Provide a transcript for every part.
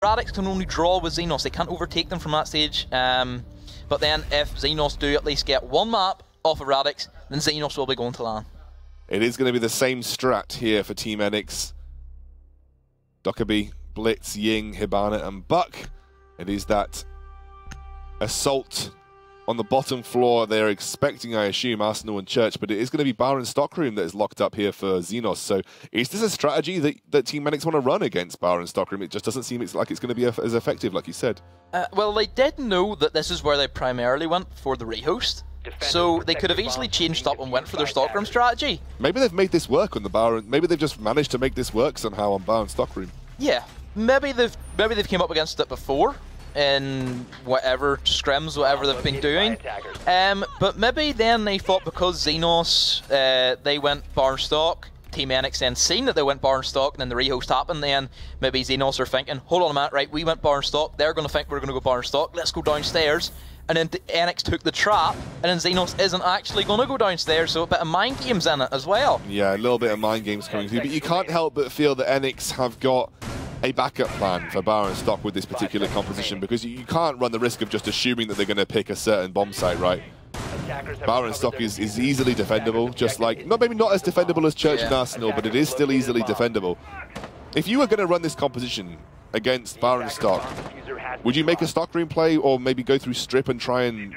Radix can only draw with Xenos. They can't overtake them from that stage. But then if Xenos do at least get one map off of Radix, then Xenos will be going to LAN. It is going to be the same strat here for Team Enyx. Dokkaebi, Blitz, Ying, Hibana, and Buck. It is that assault on the bottom floor. They're expecting, I assume, Arsenal and Church, but it is going to be Baron Stockroom that is locked up here for Xenos. So is this a strategy that Team Enyx want to run against Baron Stockroom? It just doesn't seem like it's going to be as effective, like you said. Well, they did know that this is where they primarily went for the rehost. So they could have easily changed up and went for their Stockroom strategy. Maybe they've made this work on the Baron. Maybe they've just managed to make this work somehow on Baron Stockroom. Yeah, maybe they've came up against it before in whatever scrims, whatever they've been doing. But maybe then they thought because Xenos they went Baron Stock, Team Enyx then seen that they went Baron Stock, and then the rehost happened. Then maybe Xenos are thinking, hold on a minute, right? We went Baron Stock. They're going to think we're going to go Baron Stock. Let's go downstairs. And then Enyx took the trap, and then Xenos isn't actually going to go downstairs, so a bit of mind games in it as well. Yeah, a little bit of mind games coming through, but you can't help but feel that Enyx have got a backup plan for Baron Stock with this particular composition, because you can't run the risk of just assuming that they're going to pick a certain bomb site, right? Baron Stock is easily defendable, just like, maybe not as defendable as Church and Arsenal, but it is still easily defendable. If you were going to run this composition against Baron Stock, would you make a Stockroom play, or maybe go through Strip and try and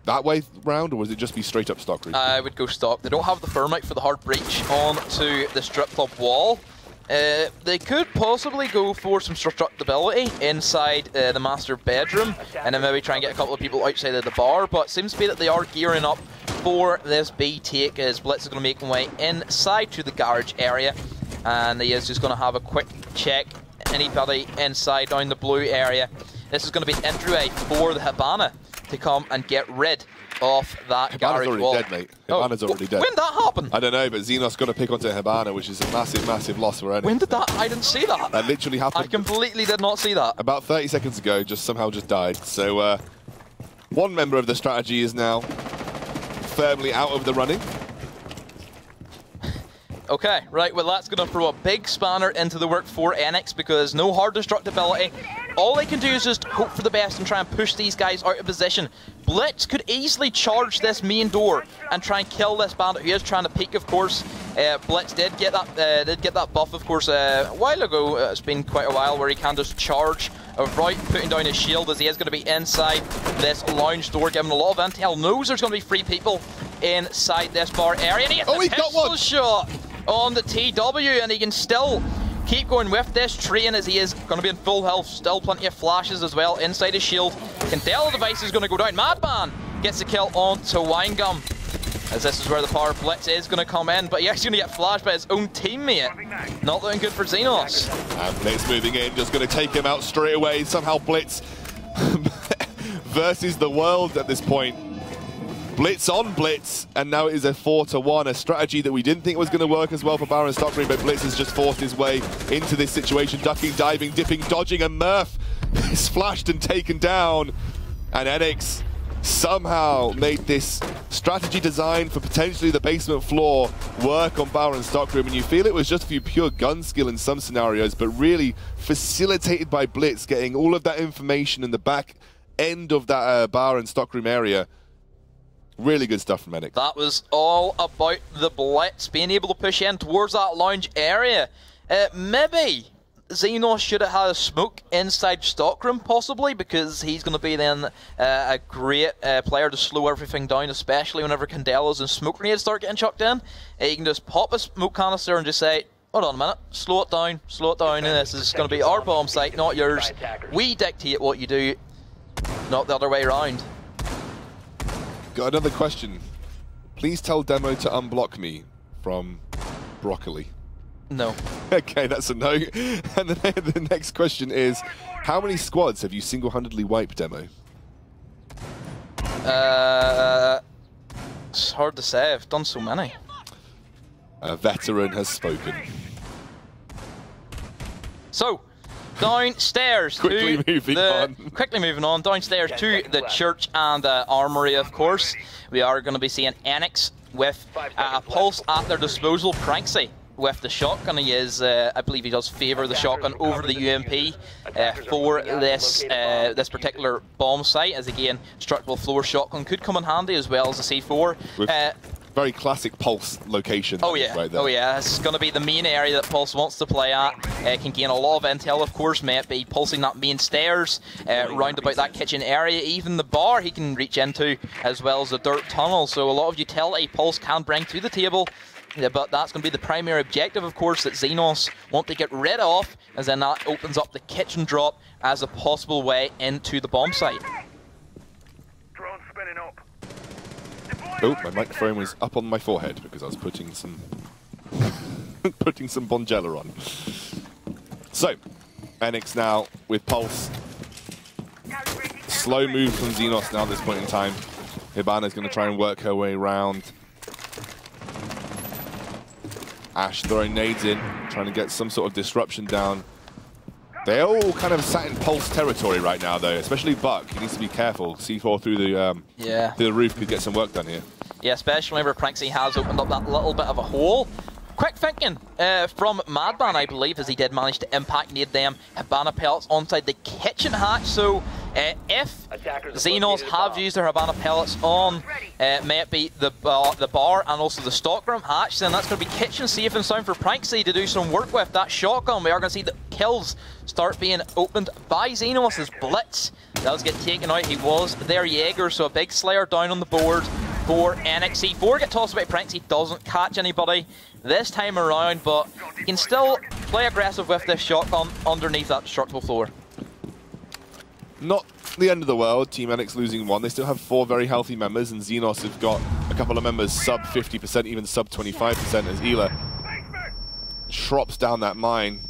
that way round, or would it just be straight up Stockroom? I would go Stock. They don't have the Thermite for the hard breach onto the Strip Club wall. They could possibly go for some destructibility inside the master bedroom, and then maybe try and get a couple of people outside of the bar, but it seems to be that they are gearing up for this B take, as Blitz is going to make his way inside to the garage area, and he is just going to have a quick check. Anybody inside down the blue area. This is going to be an entryway for the Hibana to come and get rid of that garage wall. Hibana's already dead, mate. Hibana's already dead. When did that happen? I don't know, but Xenos got to pick onto Hibana, which is a massive, massive loss for Enyx. When did that? I didn't see that. That literally happened. I completely did not see that. About 30 seconds ago, somehow died. So one member of the strategy is now firmly out of the running. Okay, right, well that's going to throw a big spanner into the work for Enyx, because no hard destructibility. All they can do is just hope for the best and try and push these guys out of position. Blitz could easily charge this main door and try and kill this bandit who is trying to peek, of course. Blitz did get that buff, of course, a while ago. It's been quite a while where he can just charge right, putting down his shield, as he is going to be inside this lounge door, giving a lot of intel. Knows there's going to be 3 people inside this bar area, and he hits a pistol shot on the TW, and he can still keep going with this train, as he is going to be in full health. Still plenty of flashes as well inside his shield. Candela device is going to go down. Madman gets the kill onto Winegum, as this is where the power Blitz is going to come in, but he's actually going to get flashed by his own teammate. Not looking good for Xenos. And Blitz moving in, just going to take him out straight away. Somehow Blitz versus the world at this point. Blitz on Blitz, and now it is a 4-1, a strategy that we didn't think was going to work as well for Baron Stockroom, but Blitz has just forced his way into this situation, ducking, diving, dipping, dodging, and Murph is flashed and taken down. And Enyx somehow made this strategy design for potentially the basement floor work on Baron Stockroom, and you feel it was just for pure gun skill in some scenarios, but really facilitated by Blitz getting all of that information in the back end of that Baron Stockroom area. Really good stuff from Enyx. That was all about the Blitz being able to push in towards that lounge area. Maybe Xenos should have had a smoke inside Stockroom, possibly, because he's going to be then a great player to slow everything down, especially whenever Candelas and smoke grenades start getting chucked in. You can just pop a smoke canister and just say, hold on a minute, slow it down, and this is going to be our bomb site, not yours. We dictate what you do, not the other way around. Got another question. Please tell Demo to unblock me from broccoli. No. Okay, that's a no. And the next question is, how many squads have you single-handedly wiped, Demo? It's hard to say. I've done so many. A veteran has spoken. So, downstairs quickly moving on downstairs to the church and armory, of course. We are going to be seeing Enyx with a pulse at their disposal. Pranksy with the shotgun. He is, I believe he does favour the shotgun over the UMP for this this particular bomb site, as again, destructible floor shotgun could come in handy as well as a C4. Very classic Pulse location. Oh yeah, right there. Oh yeah, this is going to be the main area that Pulse wants to play at. Can gain a lot of intel, of course, may it be pulsing that main stairs, round about that kitchen area, even the bar he can reach into, as well as the dirt tunnel. So a lot of utility Pulse can bring to the table. Yeah, but that's going to be the primary objective, of course, that Xenos want to get rid of, as then that opens up the kitchen drop as a possible way into the bomb site. Drone spinning up. Oh, my microphone was up on my forehead because I was putting some putting some Bonjela on. So, Enyx now with Pulse. Slow move from Xenos now at this point in time. Hibana's going to try and work her way around. Ash throwing nades in, trying to get some sort of disruption down. They all kind of sat in Pulse territory right now, though, especially Buck. He needs to be careful. C4 through the roof could get some work done here. Yeah, especially whenever Pranksy has opened up that little bit of a hole. Quick thinking from Madman, I believe, as he did manage to impact nade them Hibana pellets onside the kitchen hatch. So if Xenos have used their Hibana pellets on, may it be the bar and also the stockroom hatch, then that's going to be kitchen safe and sound for Pranksy to do some work with. That shotgun, we are going to see the kills start being opened by Xenos as Blitz does get taken out. He was their Jaeger, so a big Slayer down on the board for Enyx. C4 get tossed by Pranksy, doesn't catch anybody this time around, but he can still play aggressive with this shotgun underneath that destructible floor. Not the end of the world, Team Enyx losing one. They still have 4 very healthy members, and Xenos have got a couple of members sub 50%, even sub 25%, as Ela shrops down that mine.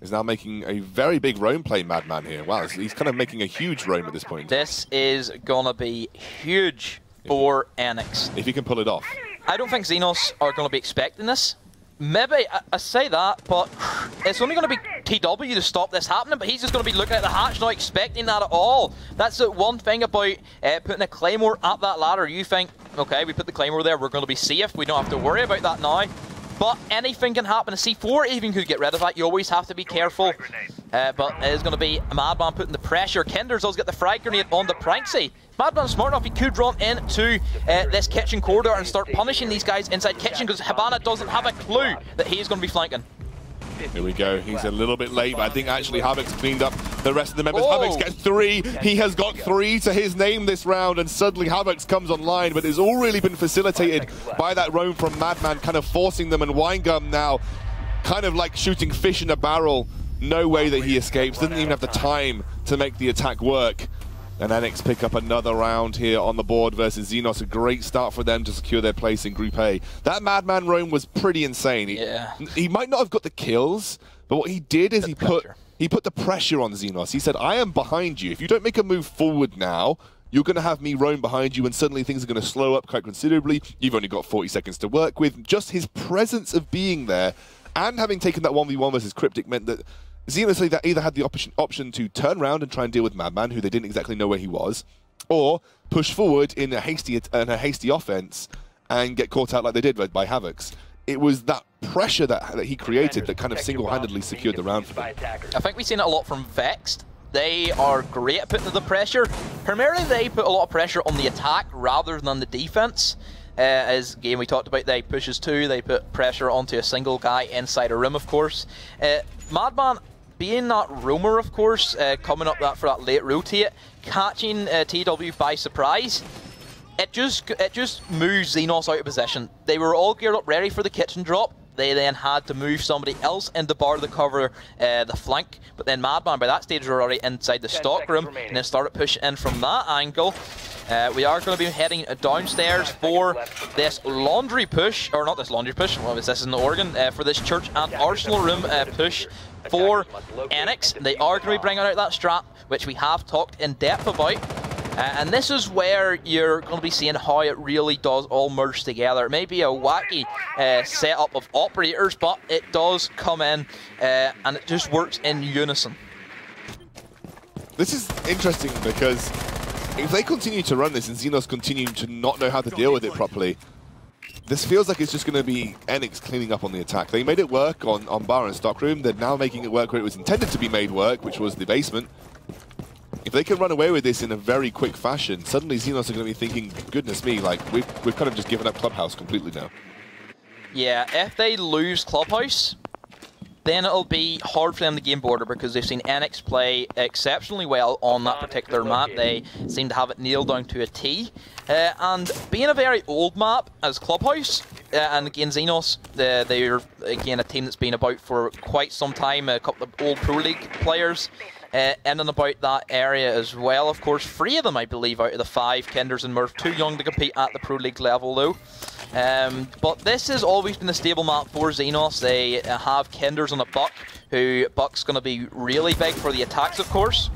Is now making a very big roam play, Madman, here. Wow, he's kind of making a huge roam at this point. This is going to be huge for Enyx. If he can pull it off. I don't think Xenos are going to be expecting this. Maybe, I say that, but it's only going to be TW to stop this happening, but he's just going to be looking at the hatch, not expecting that at all. That's the one thing about putting a Claymore at that ladder. You think, okay, we put the Claymore there, we're going to be safe, we don't have to worry about that now. But anything can happen. A C4 even could get rid of that. You always have to be careful. But it is going to be a Madman putting the pressure. Kinders does get the frag grenade on the Pranksy. Madman's smart enough, he could run into this kitchen corridor and start punishing these guys inside kitchen, because Hibana doesn't have a clue that he's going to be flanking. Here we go. He's a little bit late, but I think actually Havoc's cleaned up the rest of the members. Oh. Havoc gets 3. He has got 3 to his name this round, and suddenly Havoc comes online, but it's all really been facilitated by that roam from Madman, kind of forcing them, and Winegum now kind of like shooting fish in a barrel. No way that he escapes. Doesn't even have the time to make the attack work. And Enyx pick up another round here on the board versus Xenos. A great start for them to secure their place in Group A. That Madman roam was pretty insane. He might not have got the kills, but what he did is he put the pressure on Xenos. He said, I am behind you. If you don't make a move forward now, you're going to have me roam behind you, and suddenly things are going to slow up quite considerably. You've only got 40 seconds to work with. Just his presence of being there and having taken that 1v1 versus Cryptic meant that Xenos either had the option to turn around and try and deal with Madman, who they didn't exactly know where he was, or push forward in a hasty offense and get caught out like they did by Havoc's. It was that pressure that he created that kind of single-handedly secured the round for them. I think we've seen it a lot from Vexed. They are great at putting the pressure. Primarily, they put a lot of pressure on the attack rather than the defense. As again we talked about, they pushes 2, they put pressure onto a single guy inside a room, of course. Madman, being that roamer, of course, coming up for that late rotate, catching TW by surprise, it just moves Xenos out of position. They were all geared up ready for the kitchen drop. They then had to move somebody else in the bar to cover the flank, but then Madman by that stage were already inside the stockroom and then started pushing in from that angle. We are going to be heading downstairs for this laundry push, or not this laundry push, well, this is in Oregon, for this church and arsenal room push for Enyx. They are going to be bringing out that strat, which we have talked in depth about. And this is where you're going to be seeing how it really does all merge together. It may be a wacky setup of operators, but it does come in and it just works in unison. This is interesting because if they continue to run this and Xenos continue to not know how to deal with it properly, this feels like it's just going to be Enyx cleaning up on the attack. They made it work on Bar and Stockroom. They're now making it work where it was intended to be made work, which was the basement. If they can run away with this in a very quick fashion, suddenly Xenos are going to be thinking, goodness me, like we've kind of just given up Clubhouse completely now. Yeah, if they lose Clubhouse, then it'll be hard for them to gain border because they've seen Enyx play exceptionally well on that particular map. They seem to have it nailed down to a T. And being a very old map as Clubhouse, and again Xenos, they're again a team that's been about for quite some time, a couple of old Pro League players in and about that area as well. Of course, 3 of them, I believe, out of the 5, Kinders and Murph, too young to compete at the Pro League level though. But this has always been a stable map for Xenos. They have Kinders on a Buck, who Buck's going to be really big for the attacks, of course.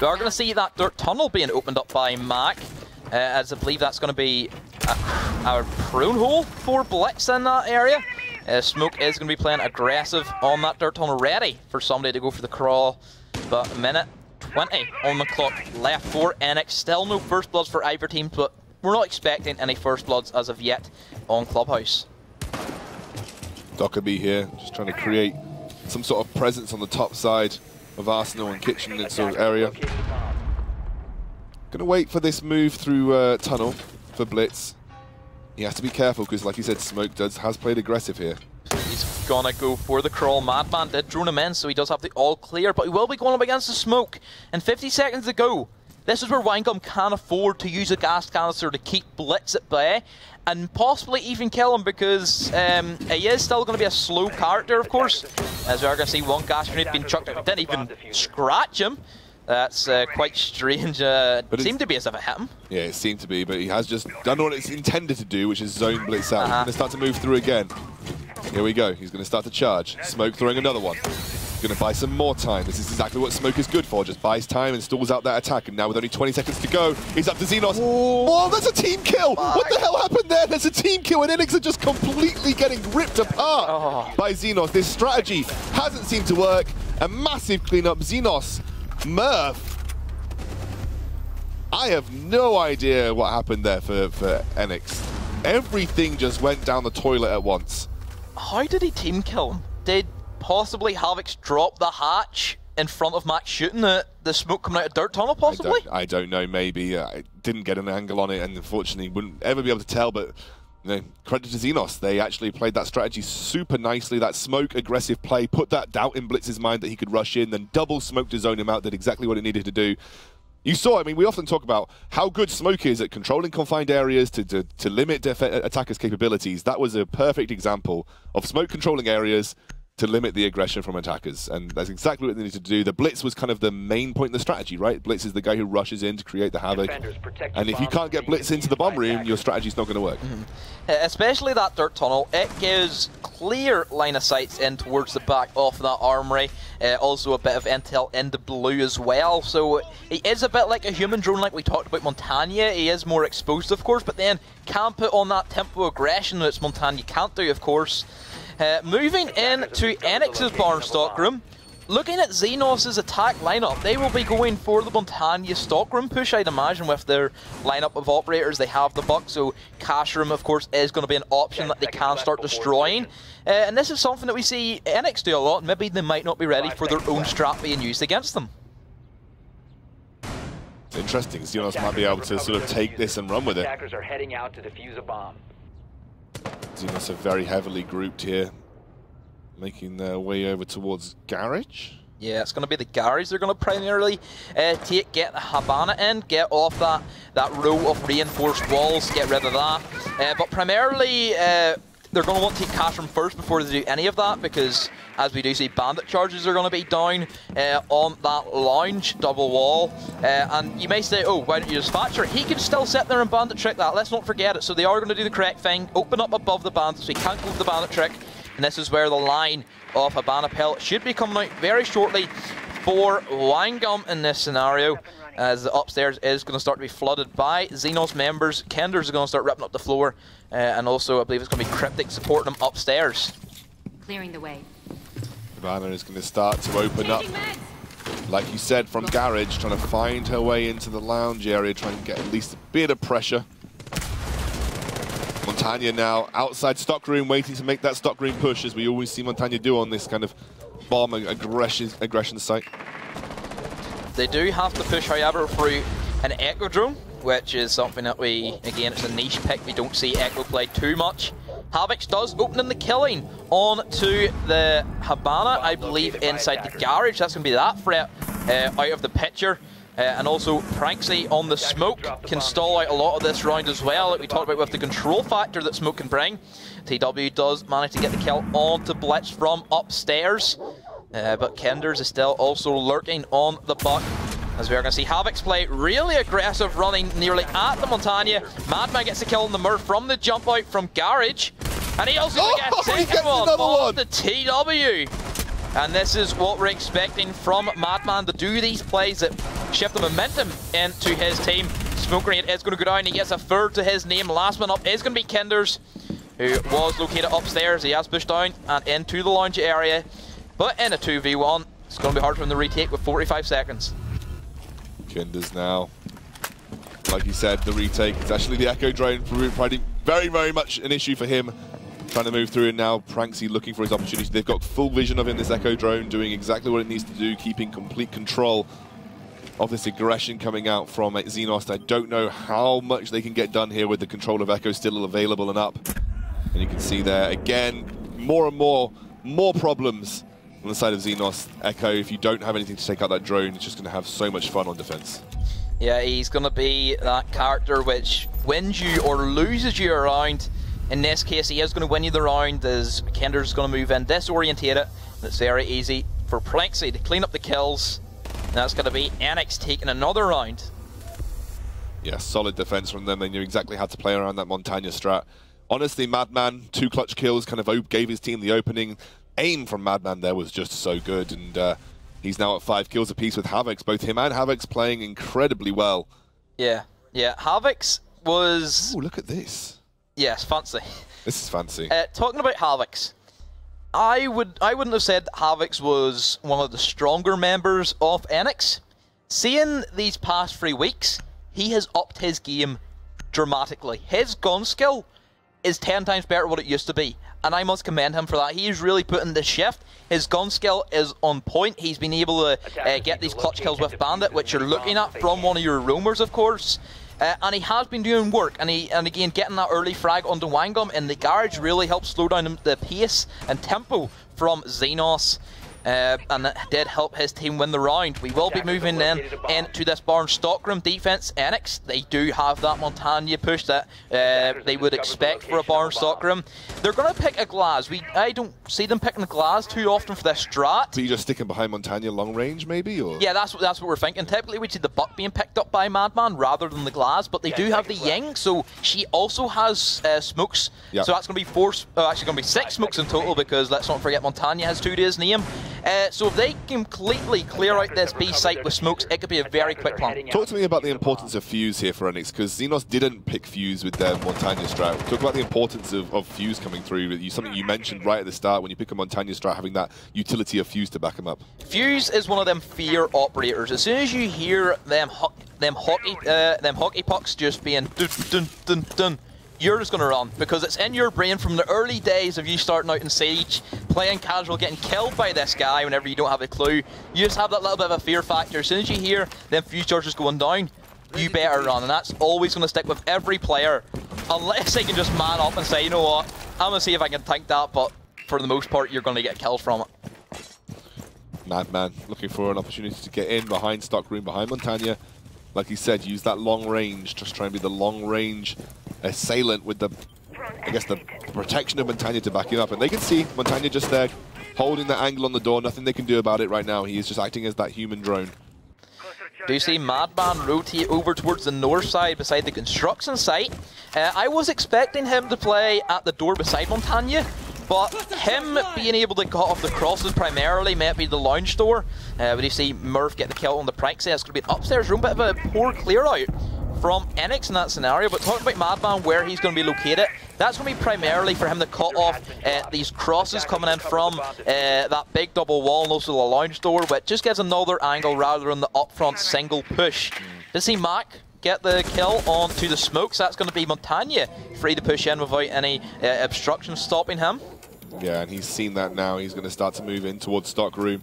We are going to see that dirt tunnel being opened up by Mac, as I believe that's going to be a prone hole for Blitz in that area. Smoke is going to be playing aggressive on that dirt tunnel, ready for somebody to go for the crawl. But a minute 20 on the clock left for Enyx. Still no first bloods for either team, but we're not expecting any first bloods as of yet on Clubhouse. Dockerby here, just trying to create some sort of presence on the top side of Arsenal and Kitchen and sort of area. Gonna wait for this move through tunnel for Blitz. He has to be careful because, like you said, Smoke has played aggressive here. He's gonna go for the crawl. Madman did drone him in, so he does have the all clear, but he will be going up against the Smoke. And 50 seconds to go. This is where Winegum can afford to use a gas canister to keep Blitz at bay and possibly even kill him because he is still going to be a slow character, of course. As we are going to see one gas grenade being chucked out. Didn't even scratch him. That's quite strange. It seemed to be as if it hit him. Yeah, it seemed to be, but he has just done what it's intended to do, which is zone Blitz out. He's going to start to move through again. Here we go. He's going to start to charge. Smoke throwing another one. Going to buy some more time. This is exactly what Smoke is good for. Just buys time and stalls out that attack. And now with only 20 seconds to go, he's up to Xenos. Oh, that's a team kill! What the hell happened there? There's a team kill and Enyx are just completely getting ripped apart by Xenos. This strategy hasn't seemed to work. A massive cleanup. Xenos, Murph. I have no idea what happened there for Enyx. Everything just went down the toilet at once. How did he team kill him? Did possibly Havix drop the hatch in front of Max shooting the smoke coming out of dirt tunnel, possibly? I don't know, maybe. I didn't get an angle on it and unfortunately wouldn't ever be able to tell, but you know, credit to Xenos. They actually played that strategy super nicely. That smoke aggressive play put that doubt in Blitz's mind that he could rush in, then double smoke to zone him out, did exactly what it needed to do. You saw, I mean, we often talk about how good Smoke is at controlling confined areas to limit attackers' capabilities. That was a perfect example of Smoke controlling areas to limit the aggression from attackers, and that's exactly what they needed to do. The Blitz was kind of the main point in the strategy, right? Blitz is the guy who rushes in to create the havoc, and if you can't get Blitz into the bomb room, your strategy's not going to work. Especially that dirt tunnel, it gives clear line of sight in towards the back of that armory, also a bit of intel in the blue as well, so he is a bit like a human drone like we talked about Montagna. He is more exposed, of course, but then can put on that tempo aggression that Montagna can't do, of course. Moving into Enyx's barn stockroom, looking at Xenos' attack lineup, they will be going for the Montagna stockroom push, I'd imagine, with their lineup of operators. They have the Buck, so cash room, of course, is going to be an option that they can start destroying. And this is something that we see Enyx do a lot, and maybe they might not be ready for their own strat being used against them. It's interesting. Xenos might be able to sort of take this and run with it. Attackers are heading out to defuse a bomb. Xenos are very heavily grouped here, making their way over towards Garage. Yeah, it's going to be the Garage they're going to primarily get the Habana in, get off that row of reinforced walls, get rid of that. But primarily, they're going to want to take cash room first before they do any of that, because as we do see, bandit charges are going to be down on that lounge double wall. And you may say, oh, why don't you just Thatcher? He can still sit there and bandit trick that. Let's not forget it. So they are going to do the correct thing, open up above the bandit so he can't go for the bandit trick. And this is where the line of Habana Pellet should be coming out very shortly for Winegum in this scenario, as the upstairs is going to start to be flooded by Xenos members. Kenders are going to start ripping up the floor, and also I believe it's going to be Cryptic supporting them upstairs. Clearing the way. Habana is going to start to open up, like you said, from Garage, trying to find her way into the lounge area, trying to get at least a bit of pressure. Montanya now outside stockroom, waiting to make that stockroom push, as we always see Montanya do on this kind of bomb aggression site. They do have to push, however, through an Echo drone, which is something that again, it's a niche pick. We don't see Echo play too much. Enyx does open in the killing onto the Habana, I believe, inside the garage. That's going to be that threat out of the picture. And also, Pranksy on the smoke can stall out a lot of this round as well, like we talked about with the control factor that smoke can bring. TW does manage to get the kill onto Blitz from upstairs, but Kenders is still also lurking on the buck. As we're going to see Enyx play really aggressive, running nearly at the Montanya. Madman gets the kill on the Murph from the jump out from garage. And he also gets a second one on the TW. And this is what we're expecting from Madman, to do these plays that shift the momentum into his team. Smoke grenade is going to go down. He gets a third to his name. Last one up is going to be Kenders, who was located upstairs. He has pushed down and into the lounge area. But in a 2v1, it's going to be hard for him to retake with 45 seconds. Kenders now, like you said, the retake. It's actually the Echo drone, probably very, very much an issue for him. Trying to move through, and now Pranksy looking for his opportunity. They've got full vision of him, this Echo drone, doing exactly what it needs to do, keeping complete control of this aggression coming out from Xenos. I don't know how much they can get done here with the control of Echo still available and up. And you can see there, again, more and more problems on the side of Xenos. Echo, if you don't have anything to take out that drone, it's just going to have so much fun on defense. Yeah, he's going to be that character which wins you or loses you around. In this case, he is going to win you the round, as Kenders is going to move in, disorientate it. It's very easy for Pranksy to clean up the kills. And that's going to be Enyx taking another round. Yeah, solid defense from them. They knew exactly how to play around that Montanya strat. Honestly, Madman, 2 clutch kills, kind of gave his team the opening. Aim from Madman there was just so good, and he's now at 5 kills apiece with Enyx. Both him and Enyx playing incredibly well. Yeah, Enyx was... Ooh, look at this. Yes, fancy. This is fancy. Talking about Enyx, I wouldn't have said Enyx was one of the stronger members of Enyx. Seeing these past 3 weeks, he has upped his game dramatically. His gun skill is 10 times better than what it used to be, and I must commend him for that. He is really putting the shift. His gun skill is on point. He's been able to get these clutch kills with Bandit, which you're looking at from one of your roamers, of course. And he has been doing work, and again, getting that early frag onto Wangum in the garage really helped slow down the pace and tempo from Xenos. And that did help his team win the round. We will be moving then into this barn stockroom defense. Enyx, they do have that Montanya push that they would expect for a barn stockroom. They're going to pick a glass. I don't see them picking the glass too often for this strat. So you're just sticking behind Montanya long range, maybe? Or? Yeah, that's what we're thinking. Typically, we'd see the buck being picked up by Madman rather than the glass, but they do have the Ying, so she also has smokes. Yep. So that's going to be 4, actually going to be 6 smokes in total, because let's not forget Montanya has 2 to his name. So if they completely clear out this B site with smokes, it could be a very quick plan. Talk to me about the importance of Fuse here for Enyx, because Xenos didn't pick Fuse with their Montanya strat. Talk about the importance of Fuse coming through. Something you mentioned right at the start, when you pick a Montanya strat, having that utility of Fuse to back them up. Fuse is one of them fear operators. As soon as you hear them hockey pucks just being dun dun dun dun, you're just going to run, because it's in your brain from the early days of you starting out in Siege, playing casual, getting killed by this guy whenever you don't have a clue. You just have that little bit of a fear factor. As soon as you hear them fuse charges going down, you better run, and that's always going to stick with every player, unless they can just man up and say, you know what, I'm going to see if I can tank that, but for the most part, you're going to get killed from it. Madman looking for an opportunity to get in behind stockroom, behind Montanya. Like he said, use that long range, just try and be the long range assailant with the, I guess, the protection of Montanya to back him up. And they can see Montanya just there, holding the angle on the door. Nothing they can do about it right now. He is just acting as that human drone. Do you see Madman rotate over towards the north side beside the construction site? I was expecting him to play at the door beside Montanya, but him being able to cut off the crosses primarily might be the lounge door. But you see Murph get the kill on the Pranksy. It's going to be an upstairs room, bit of a poor clear out from Enyx in that scenario. But talking about Madman, where he's going to be located, that's going to be primarily for him to cut off these crosses coming in from that big double wall and also the lounge door, which just gives another angle rather than the upfront single push. To see Mac get the kill onto the smokes. That's going to be Montagne free to push in without any obstruction stopping him. Yeah, and he's seen that now. He's going to start to move in towards stockroom.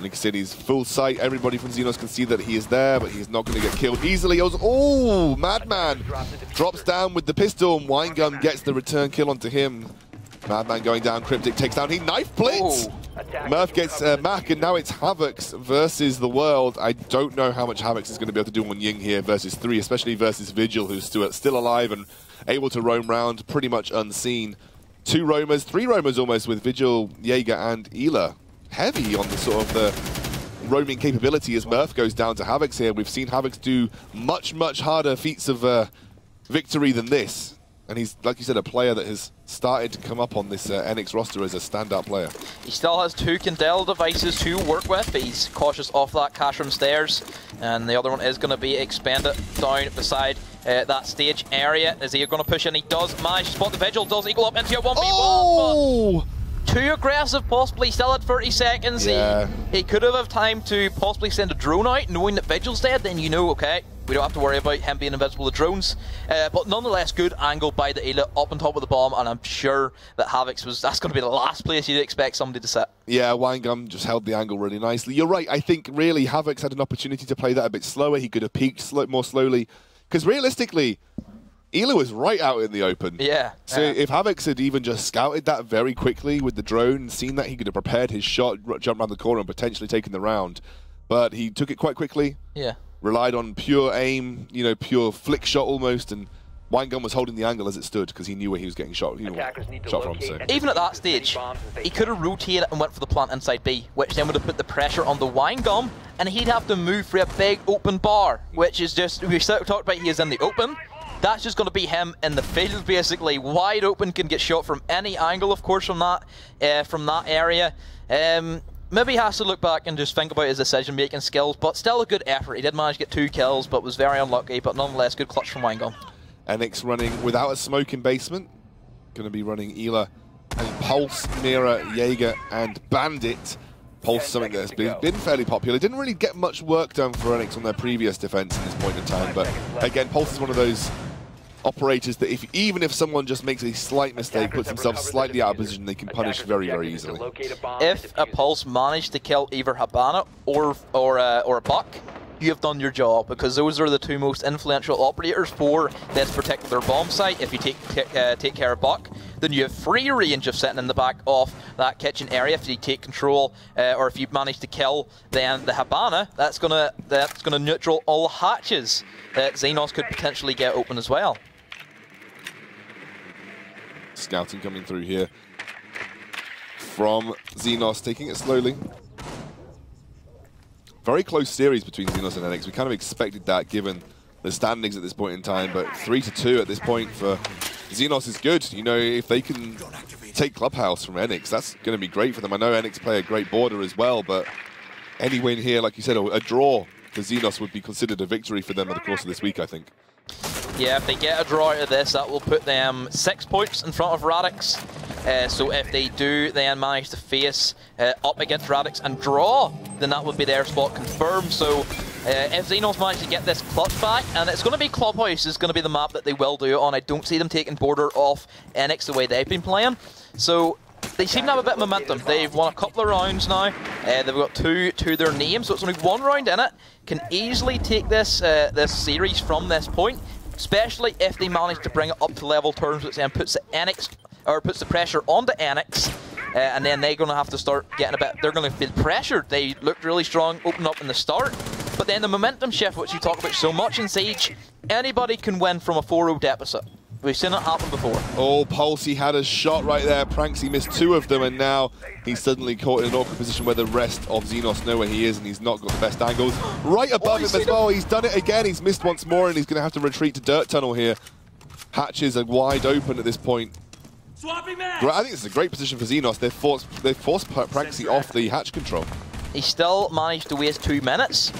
Like I said, he's full sight. Everybody from Xenos can see that he is there, but he's not going to get killed easily. Oh, Madman drops down with the pistol, and Winegum gets the return kill onto him. Madman going down, Cryptic takes down, he knife blitz! Murph gets Mac, and now it's Havocs versus the world. I don't know how much Havocs is going to be able to do on Ying here versus 3, especially versus Vigil, who's still alive and able to roam around pretty much unseen. 2 roamers, 3 roamers almost with Vigil, Jaeger, and Ela. Heavy on the sort of the roaming capability as Murph goes down to Havocs here. We've seen Havocs do much, much harder feats of victory than this. And he's, like you said, a player that has started to come up on this Enyx roster as a standout player. He still has 2 Candela devices to work with, but he's cautious off that cash room stairs. And the other one is going to be expanded down beside that stage area. Is he going to push in? He does manage to spot the Vigil, does equal up into a 1v1. Oh! Too aggressive, possibly, still at 30 seconds. Yeah. He could have time to possibly send a drone out, knowing that Vigil's dead, then you know, okay, we don't have to worry about him being invisible to drones. But nonetheless, good angle by the Ela up on top of the bomb, and I'm sure that Havocs that's going to be the last place you'd expect somebody to sit. Yeah, Winegum just held the angle really nicely. You're right, I think really Havocs had an opportunity to play that a bit slower. He could have peaked more slowly, because realistically, Ela was right out in the open. Yeah. So if Havocs had even just scouted that very quickly with the drone and seen that, he could have prepared his shot, jumped around the corner and potentially taken the round. But he took it quite quickly. Yeah. Relied on pure aim, you know, pure flick shot almost, and Winegum was holding the angle as it stood because he knew where he was getting shot, shot from. So. Even at that stage, he could have rotated and went for the plant inside B, which then would have put the pressure on the Winegum, and he'd have to move for a big open bar, which is just, we talked about he is in the open. That's just going to be him in the field, basically. Wide open, can get shot from any angle, of course, from that area. Maybe he has to look back and just think about his decision-making skills, but still a good effort. He did manage to get 2 kills, but was very unlucky, but nonetheless, good clutch from Winegum. Enyx running without a smoke in basement. Going to be running Ela and Pulse, Mira, Jaeger, and Bandit. Pulse, something that's been fairly popular. Didn't really get much work done for Enyx on their previous defense at this point in time, but again, Pulse is one of those operators that even if someone just makes a slight mistake, puts themselves slightly out of position, they can punish very, very easily. If a Pulse managed to kill either Habana or a Buck, you have done your job, because those are the 2 most influential operators for this particular bomb site. If you take care of Buck, then you have free range of sitting in the back of that kitchen area. If you take control, or if you manage to kill then the Habana, that's gonna neutral all hatches that Xenos could potentially get open as well. Scouting coming through here from Xenos, taking it slowly. Very close series between Xenos and Enyx. We kind of expected that given the standings at this point in time, but 3-2 at this point for Xenos is good. You know, if they can take Clubhouse from Enyx, that's going to be great for them. I know Enyx play a great border as well, but any win here, like you said, a draw for Xenos would be considered a victory for them in the course of this week, I think. Yeah, if they get a draw out of this, that will put them 6 points in front of Radix. So if they do then manage to face up against Radix and draw, then that would be their spot confirmed. So if Xenos manage to get this clutch back, and it's going to be Clubhouse is going to be the map that they will do it on. I don't see them taking border off Enyx the way they've been playing. So they seem to have a bit of momentum. They've won a couple of rounds now. They've got 2 to their name, so it's only 1 round in it. Can easily take this this series from this point, especially if they manage to bring it up to level terms, which then puts the Enyx, or puts the pressure onto Enyx, and then they're going to have to start getting a bit. They're going to feel pressured. They looked really strong, open up in the start, but then the momentum shift, which you talk about so much in Siege, anybody can win from a 4-0 deficit. We've seen it happen before. Oh, Pulse, he had a shot right there. Pranks, he missed 2 of them, and now he's suddenly caught in an awkward position where the rest of Xenos know where he is, and he's not got the best angles. Right above him as well. He's done it again. He's missed once more, and he's going to have to retreat to Dirt Tunnel here. Hatches are wide open at this point. I think it's a great position for Xenos. They've forced Pranksy off the hatch control. He still managed to waste 2 minutes.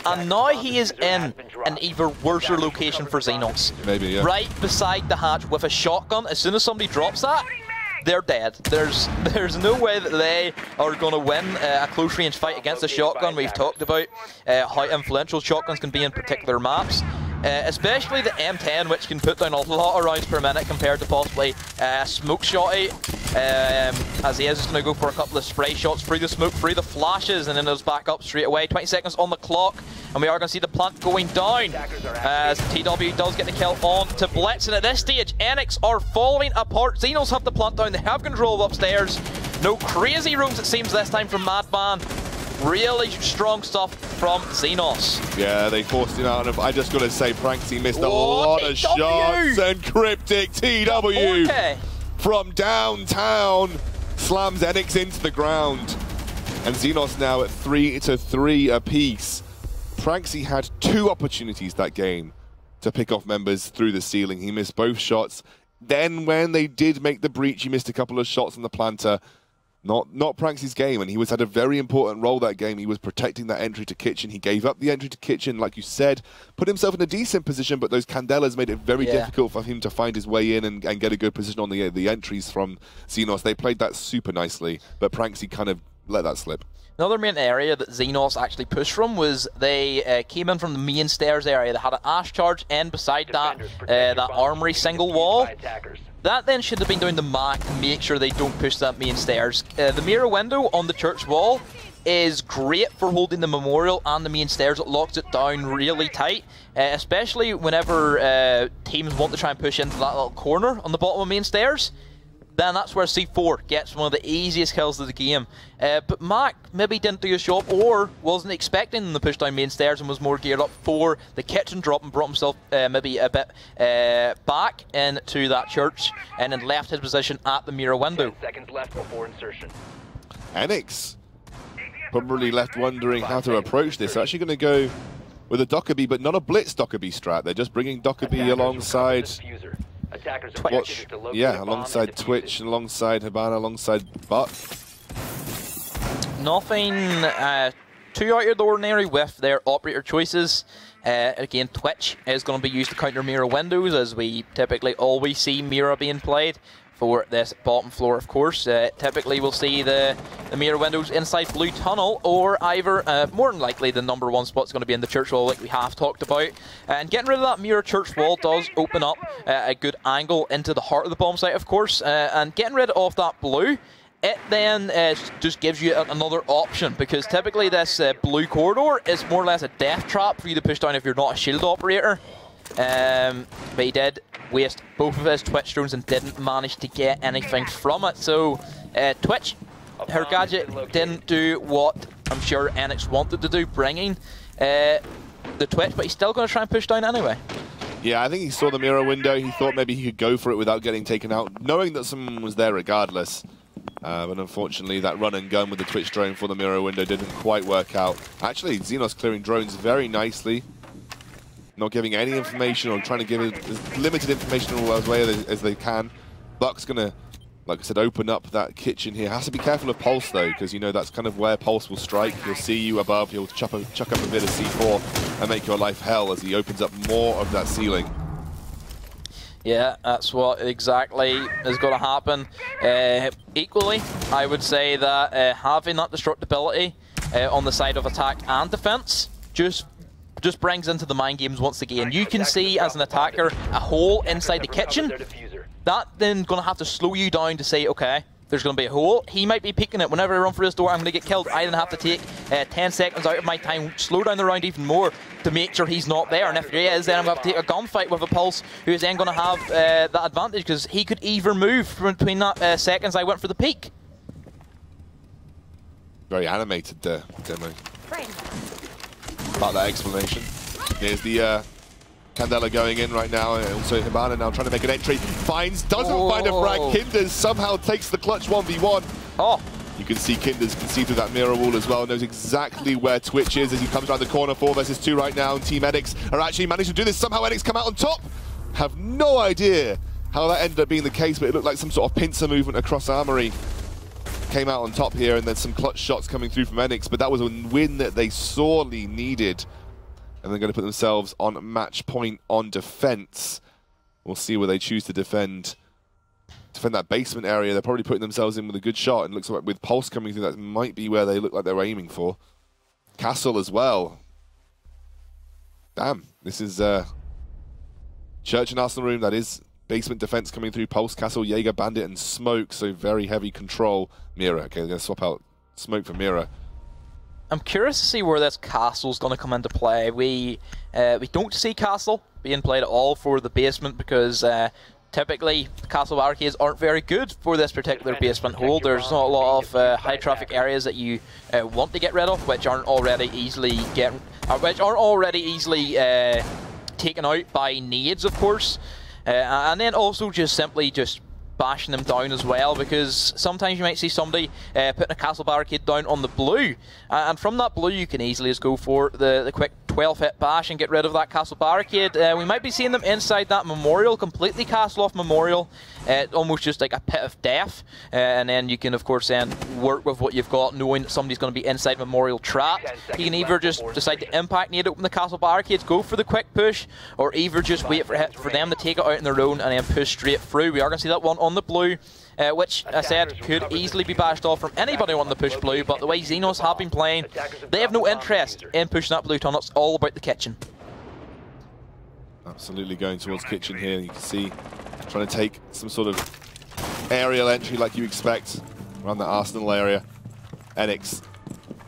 And now he is in an even worse location for Xenos. Maybe, yeah. Right beside the hatch with a shotgun. As soon as somebody drops that, they're dead. There's no way that they are going to win a close range fight against a shotgun. We've talked about how influential shotguns can be in particular maps. especially the M10, which can put down a lot of rounds per minute compared to possibly Smoke Shotty, as he is just going to go for a couple of spray shots through the smoke, through the flashes, and then those back up straight away. 20 seconds on the clock, and we are going to see the plant going down as TW does get the kill on to Blitz, and at this stage, Enyx are falling apart. Xenos have the plant down, they have control upstairs. No crazy roams, it seems, this time from Madman. Really strong stuff from Xenos. Yeah, they forced him out, and I just got to say, Pranksy missed a lot of shots, and Cryptic TW from downtown slams Enyx into the ground. And Xenos now at 3-3 apiece. Pranksy had 2 opportunities that game to pick off members through the ceiling. He missed both shots. Then when they did make the breach, he missed a couple of shots on the planter. Not Pranksy's game, and he had a very important role that game. He was protecting that entry to Kitchen. He gave up the entry to Kitchen, like you said, put himself in a decent position, but those Candelas made it very difficult for him to find his way in and get a good position on the entries from Xenos. They played that super nicely, but Pranksy kind of let that slip. Another main area that Xenos actually pushed from was they came in from the main stairs area. They had an Ash charge, and beside that, that armory single wall. That then should have been doing the MAC to make sure they don't push that main stairs. The mirror window on the church wall is great for holding the memorial and the main stairs. It locks it down really tight, especially whenever teams want to try and push into that little corner on the bottom of main stairs. Then that's where C4 gets one of the easiest kills of the game. But Mac maybe didn't do his job, or wasn't expecting them to push down main stairs and was more geared up for the kitchen drop and brought himself maybe a bit back into that church and then left his position at the mirror window. 10 seconds left before insertion. Enyx probably left wondering how to approach this. They're actually going to go with a Dockerby, but not a Blitz Dockerby strat. They're just bringing Dockerby alongside Twitch. Yeah, alongside Twitch, alongside Hibana, alongside Buck. Nothing too out of the ordinary with their operator choices. Again, Twitch is going to be used to counter mirror windows, as we typically always see mirror being played for this bottom floor, of course. Typically we'll see the mirror windows inside Blue Tunnel, or either, more than likely, the #1 spot's going to be in the church wall, like we have talked about. And getting rid of that mirror church wall does open up a good angle into the heart of the bomb site, of course. And getting rid of that blue, it then just gives you another option, because typically this blue corridor is more or less a death trap for you to push down if you're not a shield operator. But he did waste both of his Twitch drones and didn't manage to get anything from it. So Twitch, her gadget didn't do what I'm sure Enyx wanted to do, bringing the Twitch, but he's still going to try and push down anyway. Yeah, I think he saw the mirror window. He thought maybe he could go for it without getting taken out, knowing that someone was there regardless. But unfortunately, that run and gun with the Twitch drone for the mirror window didn't quite work out. Actually, Xenos clearing drones very nicely. Not giving any information, or trying to give as limited information as way as they can. Buck's going to, like I said, open up that kitchen here. Has to be careful of Pulse, though, because you know that's kind of where Pulse will strike. He'll see you above, he'll chuck up a bit of C4 and make your life hell as he opens up more of that ceiling. Yeah, that's what exactly is going to happen. Equally, I would say that having that destructibility on the side of attack and defense just brings into the mind games once again. You can see as an attacker a hole inside the kitchen. That then going to have to slow you down to say, okay, there's going to be a hole. He might be peeking it. Whenever I run for this door, I'm going to get killed. I then have to take 10 seconds out of my time, slow down the round even more to make sure he's not there. And if he is, then I'm going to have to take a gunfight with a Pulse, who is then going to have that advantage, because he could either move from between that seconds I went for the peak. Very animated demo. About that explanation. Here's the Candela going in right now, and also Hibana now trying to make an entry. Doesn't find a frag. Kinders somehow takes the clutch 1v1. Oh. You can see Kinders can see through that mirror wall as well, knows exactly where Twitch is as he comes around the corner. 4 versus 2 right now, and Team Enyx are actually managing to do this. Somehow Enyx come out on top. Have no idea how that ended up being the case, but it looked like some sort of pincer movement across Armory. Came out on top here, and then some clutch shots coming through from Enyx, but that was a win that they sorely needed. And they're going to put themselves on match point on defense. We'll see where they choose to defend that basement area. They're probably putting themselves in with a good shot, and looks like with Pulse coming through, that might be where they look like they're aiming for. Castle as well. Damn, this is Church and Arsenal room, that is basement defense coming through. Pulse, Castle, Jaeger, Bandit, and Smoke. So very heavy control. Mira. Okay, they're going to swap out Smoke for Mira. I'm curious to see where this Castle's going to come into play. We don't see Castle being played at all for the basement because typically the Castle barricades aren't very good for this particular basement hold. There's not a lot of high traffic areas that you want to get rid of, which aren't already easily taken out by nades, of course. And then also just simply bashing them down as well, because sometimes you might see somebody putting a castle barricade down on the blue, and from that blue you can easily just go for the quick 12-hit bash and get rid of that castle barricade. We might be seeing them inside that memorial, completely castle off memorial, almost just like a pit of death, and then you can of course then work with what you've got, knowing that somebody's going to be inside memorial trapped. You can either just decide to impact nade open the castle barricades, go for the quick push, or either just wait for them to take it out on their own and then push straight through. We are going to see that one on the blue, which I said could easily be bashed off from anybody on the push blue, but the way Xenos have been playing, they have no interest in pushing that blue tunnel. It's all about the kitchen. Absolutely going towards kitchen here. You can see trying to take some sort of aerial entry like you expect around the Arsenal area. Enyx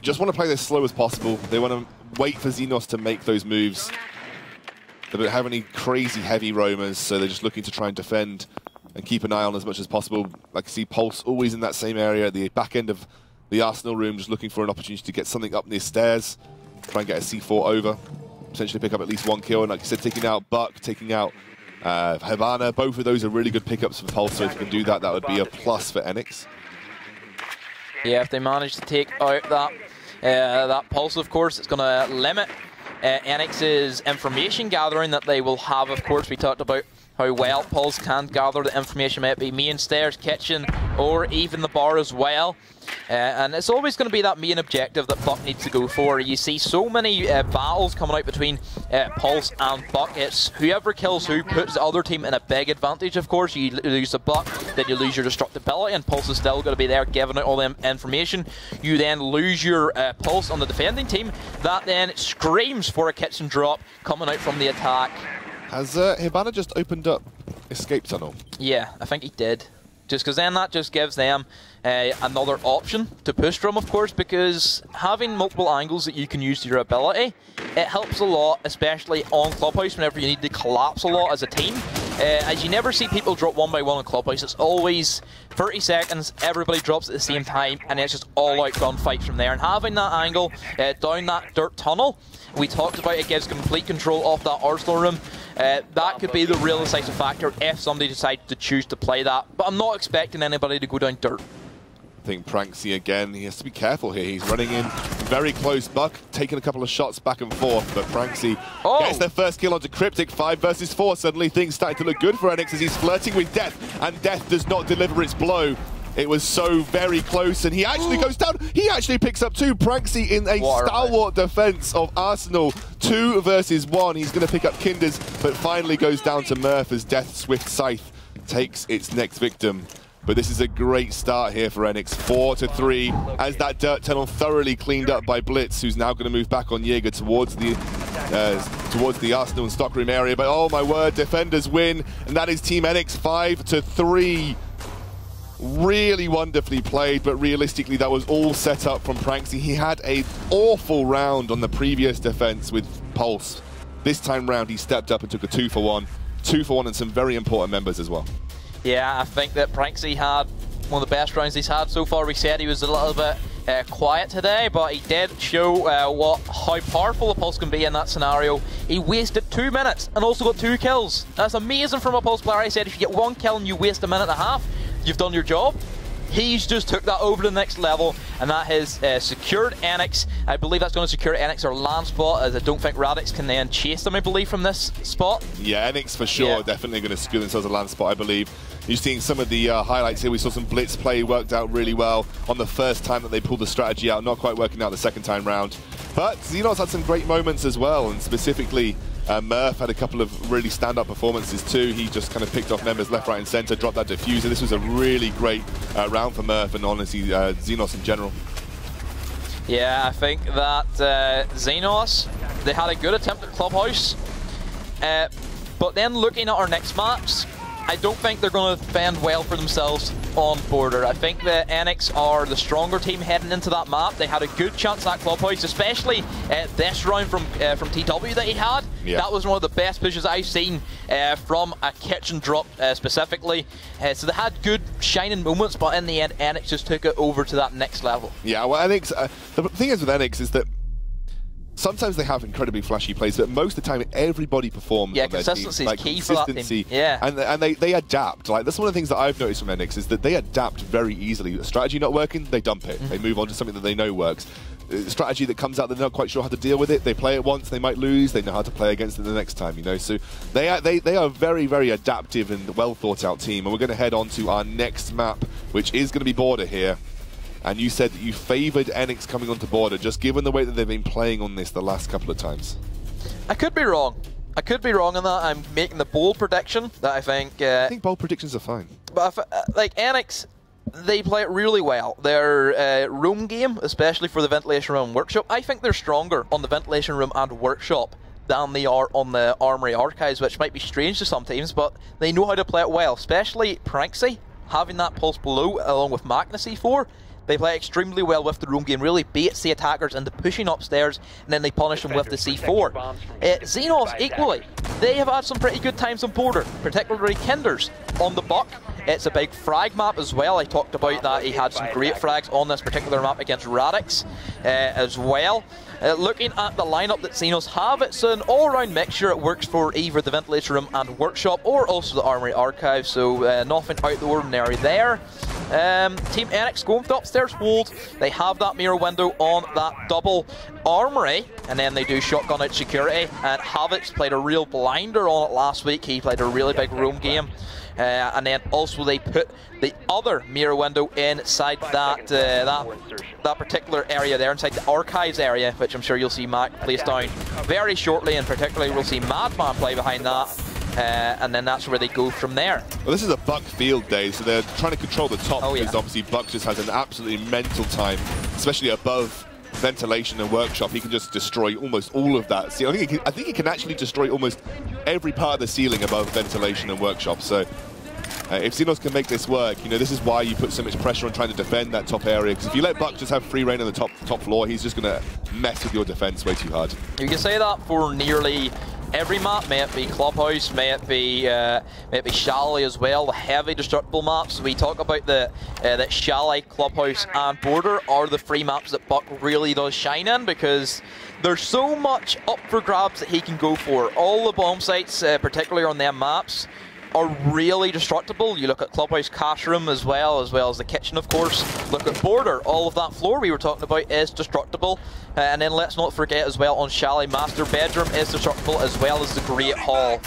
just want to play this slow as possible. They want to wait for Xenos to make those moves. They don't have any crazy heavy roamers, so they're just looking to try and defend and keep an eye on as much as possible. Like I see Pulse always in that same area at the back end of the Arsenal room, just looking for an opportunity to get something up near stairs, try and get a C4 over, potentially pick up at least one kill. And like I said, taking out Buck, taking out Havana, both of those are really good pickups for Pulse, so if you can do that, that would be a plus for Enyx. Yeah, if they manage to take out that Pulse, of course, it's going to limit Enyx's information gathering that they will have. Of course, we talked about how well Pulse can gather the information, might be main stairs, kitchen, or even the bar as well. And it's always going to be that main objective that Buck needs to go for. You see so many battles coming out between Pulse and Buck. It's whoever kills who puts the other team in a big advantage, of course. You lose the Buck, then you lose your destructibility, and Pulse is still going to be there giving out all the information. You then lose your Pulse on the defending team. That then screams for a kitchen drop coming out from the attack. Has Hibana just opened up escape tunnel? Yeah, I think he did. Just because then that just gives them another option to push from, of course, because having multiple angles that you can use to your ability, it helps a lot, especially on Clubhouse whenever you need to collapse a lot as a team. As you never see people drop one by one on Clubhouse, it's always 30 seconds, everybody drops at the same time, and it's just all-out gunfights from there. And having that angle down that dirt tunnel, we talked about, it gives complete control off that Arsenal room. That could be the real decisive factor if somebody decides to choose to play that. But I'm not expecting anybody to go down dirt. I think Pranksy again, he has to be careful here. He's running in very close. Buck taking a couple of shots back and forth, but Pranksy gets their first kill onto Cryptic. 5 versus 4. Suddenly things starting to look good for Enyx as he's flirting with Death, and Death does not deliver its blow. It was so very close, and he actually goes down. He actually picks up 2. Pranksy in a stalwart defense of Arsenal. 2 versus 1. He's going to pick up Kinders, but finally goes down to Murph as Death's Swift Scythe takes its next victim. But this is a great start here for Enyx. 4-3 as that dirt tunnel thoroughly cleaned up by Blitz, who's now going to move back on Jaeger towards the Arsenal and Stockroom area. But oh my word, defenders win, and that is Team Enyx 5-3. Really wonderfully played, but realistically that was all set up from Pranksy. He had an awful round on the previous defense with Pulse. This time round he stepped up and took a 2-for-1. 2-for-1 and some very important members as well. Yeah, I think that Pranksy had one of the best rounds he's had so far. We said he was a little bit quiet today, but he did show how powerful a Pulse can be in that scenario. He wasted 2 minutes and also got 2 kills. That's amazing from a Pulse player. I said if you get 1 kill and you waste a minute and a half, you've done your job. He's just took that over to the next level, and that has secured Enyx. I believe that's going to secure Enyx or land spot, as I don't think Radix can then chase them, I believe, from this spot. Yeah, Enyx for sure, definitely going to secure themselves a land spot, I believe. You're seeing some of the highlights here. We saw some blitz play, worked out really well on the first time that they pulled the strategy out, not quite working out the second time round. But Xenos had some great moments as well, and specifically Murph had a couple of really stand-up performances too. He just kind of picked off members left, right and centre, dropped that diffuser. This was a really great round for Murph and honestly Xenos in general. Yeah, I think that Xenos, they had a good attempt at Clubhouse, But then looking at our next maps, I don't think they're going to fend well for themselves on border. I think the Enyx are the stronger team heading into that map. They had a good chance at Clubhouse, especially this round from TW that he had. Yeah. That was one of the best pushes I've seen from a kitchen drop specifically. So they had good shining moments, but in the end, Enyx just took it over to that next level. Yeah, well, Enyx, the thing is with Enyx is that sometimes they have incredibly flashy plays, but most of the time everybody performs. Yeah, consistency is key for that team. Yeah, and they adapt. Like, that's one of the things that I've noticed from Enyx is that they adapt very easily. A strategy not working, they dump it. They move on to something that they know works. A strategy that comes out, they're not quite sure how to deal with it. They play it once, they might lose. They know how to play against it the next time. You know, so they are a very, very adaptive and well thought out team. And we're going to head on to our next map, which is going to be border here. And you said that you favoured Enyx coming onto border, just given the way that they've been playing on this the last couple of times. I could be wrong. I could be wrong on that. I'm making the bold prediction that I think bold predictions are fine. But like Enyx, they play it really well. Their room game, especially for the Ventilation Room and Workshop, I think they're stronger on the Ventilation Room and Workshop than they are on the Armory Archives, which might be strange to some teams, but they know how to play it well, especially Pranksy, having that pulse below along with Magnus E4. They play extremely well with the room game, really baits the attackers into pushing upstairs, and then they punish them with the C4. Xenos, equally, they have had some pretty good times on border, particularly Kinders on the Buck. It's a big frag map as well. I talked about that. He had some great frags on this particular map against Radix as well. Looking at the lineup that Xenos have, it's an all-around mixture. It works for either the Ventilation Room and Workshop, or also the Armory Archive, so nothing out of the ordinary there. Team Enyx going for the upstairs hold. They have that mirror window on that double Armory, and then they do shotgun out security. And Havoc's played a real blinder on it last week. He played a really big roam game. And then also they put the other mirror window inside that particular area there, inside the archives area, which I'm sure you'll see Mac place down very shortly, and particularly we'll see Madman play behind that. And then that's where they go from there. Well, this is a Buck field day, so they're trying to control the top, because obviously Buck just has an absolutely mental time, especially above Ventilation and Workshop. He can just destroy almost all of that. See, I think he can actually destroy almost every part of the ceiling above Ventilation and Workshop. So if Xenos can make this work, you know, this is why you put so much pressure on trying to defend that top area, because if you let Buck just have free reign on the top floor, he's just going to mess with your defense way too hard. You can say that for nearly every map, may it be Clubhouse, may it be Chalet as well, the heavy destructible maps. We talk about that Chalet, Clubhouse and Border are the three maps that Buck really does shine in, because there's so much up for grabs that he can go for. All the bomb sites, particularly on them maps, are really destructible. You look at Clubhouse Cash Room as well as the kitchen, of course. Look at Border, all of that floor we were talking about is destructible. And then let's not forget as well, on Chalet, Master Bedroom is destructible, as well as the Great Hall.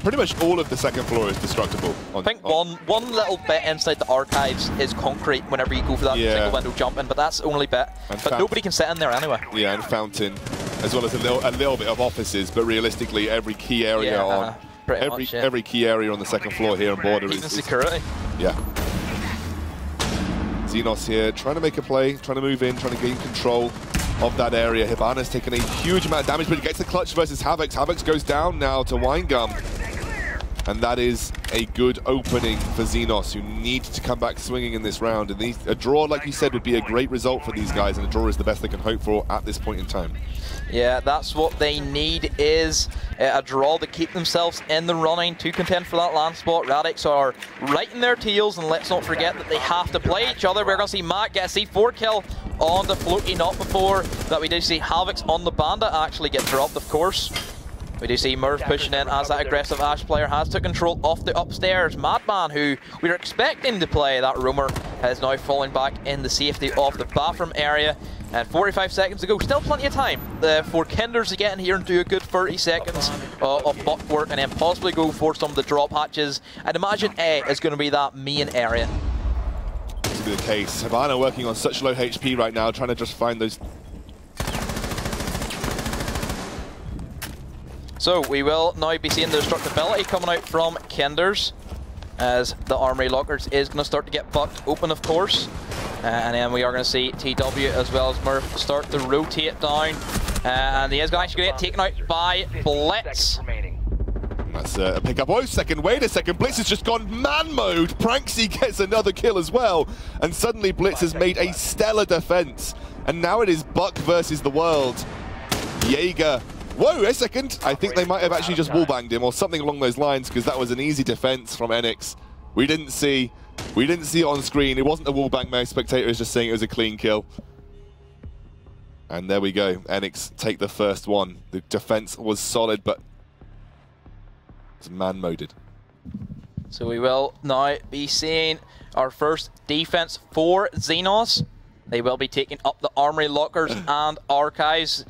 Pretty much all of the second floor is destructible. I think one little bit inside the archives is concrete whenever you go for that single window jump in, but that's the only bit. But nobody can sit in there anyway. Yeah, and Fountain, as well as a little bit of offices, but realistically every key area on every key area on the second floor here on Border is security. Yeah. Xenos here trying to make a play, trying to move in, trying to gain control of that area. Hibana's taken a huge amount of damage, but he gets the clutch versus Havoc. Havoc goes down now to Winegum. And that is a good opening for Xenos, who need to come back swinging in this round. And a draw, like you said, would be a great result for these guys, and a draw is the best they can hope for at this point in time. Yeah, that's what they need, is a draw to keep themselves in the running to contend for that land spot. Radix are right in their tails, and let's not forget that they have to play each other. We're going to see Matt get a C4 kill on the floaty, not before that we do see Havoc's on the Bandit actually get dropped, of course. We do see Murph pushing in as that aggressive Ashe player has took control of the upstairs. Madman, who we were expecting to play that roamer, has now fallen back in the safety of the bathroom area. And 45 seconds to go, still plenty of time for Kinders to get in here and do a good 30 seconds of buck work, and then possibly go for some of the drop hatches. I'd imagine A is going to be that main area. To be the case. Hibana working on such low HP right now, trying to just find those. So we will now be seeing the destructibility coming out from Kinders, as the Armory Lockers is going to start to get bucked open, of course. And then we are going to see TW as well as Murph start to rotate down. And he is going to actually get taken out by Blitz. That's a pickup. Oh, wait a second. Blitz has just gone man mode. Pranksy gets another kill as well. And suddenly Blitz has made a stellar defense. And now it is Buck versus the world. Jaeger. Whoa, a second. I think they might have actually just wallbanged him or something along those lines, because that was an easy defense from Enyx. We didn't see it on screen. It wasn't a wallbang. My spectator is just saying it was a clean kill. And there we go. Enyx take the first one. The defense was solid, but it's man-moded. So we will now be seeing our first defense for Xenos. They will be taking up the armory lockers and archives.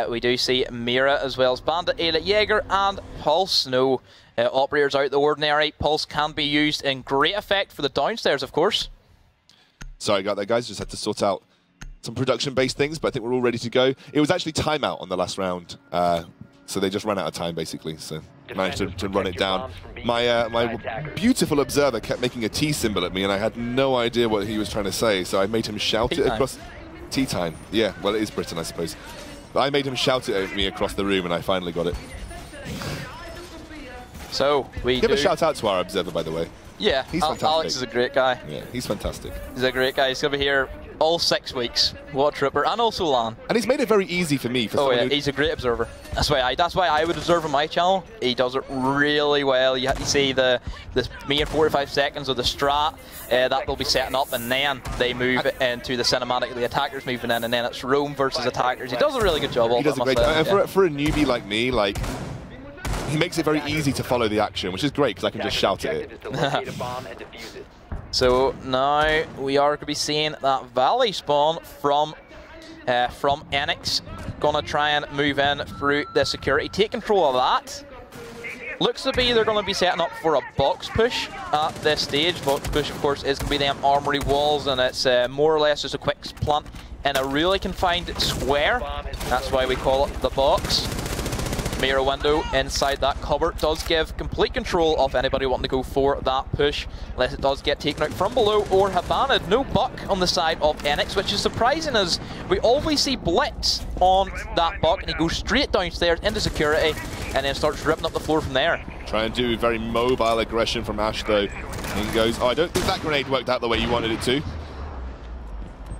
We do see Mira as well as Bandit, Ayla, Jaeger and Pulse. No operators out of the ordinary. Pulse can be used in great effect for the downstairs, of course. Sorry, got that, guys. Just had to sort out some production-based things, but I think we're all ready to go. It was actually timeout on the last round. So they just ran out of time, basically, so managed to run it down. My beautiful observer kept making a T symbol at me, and I had no idea what he was trying to say, so I made him shout it across... Tea time. Yeah, well, it is Britain, I suppose. But I made him shout it at me across the room, and I finally got it. So, we give a shout-out to our observer, by the way. Yeah, he's fantastic. Alex is a great guy. Yeah, he's fantastic. He's a great guy. He's going to be here all 6 weeks. What a trooper. And also Lan. And he's made it very easy for me. Oh yeah, he's a great observer. That's why I would observe on my channel. He does it really well. You see the me in 45 seconds of the strat that they'll be setting up, and then they move into the cinematic. The attackers moving in, and then it's roam versus attackers. He does a really good job. He does a great job. And for a newbie like me, like, he makes it very easy to follow the action, which is great because I can just shout at it. So now we are going to be seeing that Valley spawn from Enyx. Gonna try and move in through the security, take control of that. Looks to be they're going to be setting up for a box push at this stage. Box push, of course, is going to be them armory walls, and it's more or less just a quick plant in a really confined square. That's why we call it the box. Mirror window inside that cupboard does give complete control of anybody wanting to go for that push, unless it does get taken out from below or have banned. No Buck on the side of Enyx, which is surprising, as we always see Blitz on that Buck, and he goes straight downstairs into security and then starts ripping up the floor from there. Trying to do very mobile aggression from Ash, though. In goes, oh, I don't think that grenade worked out the way you wanted it to.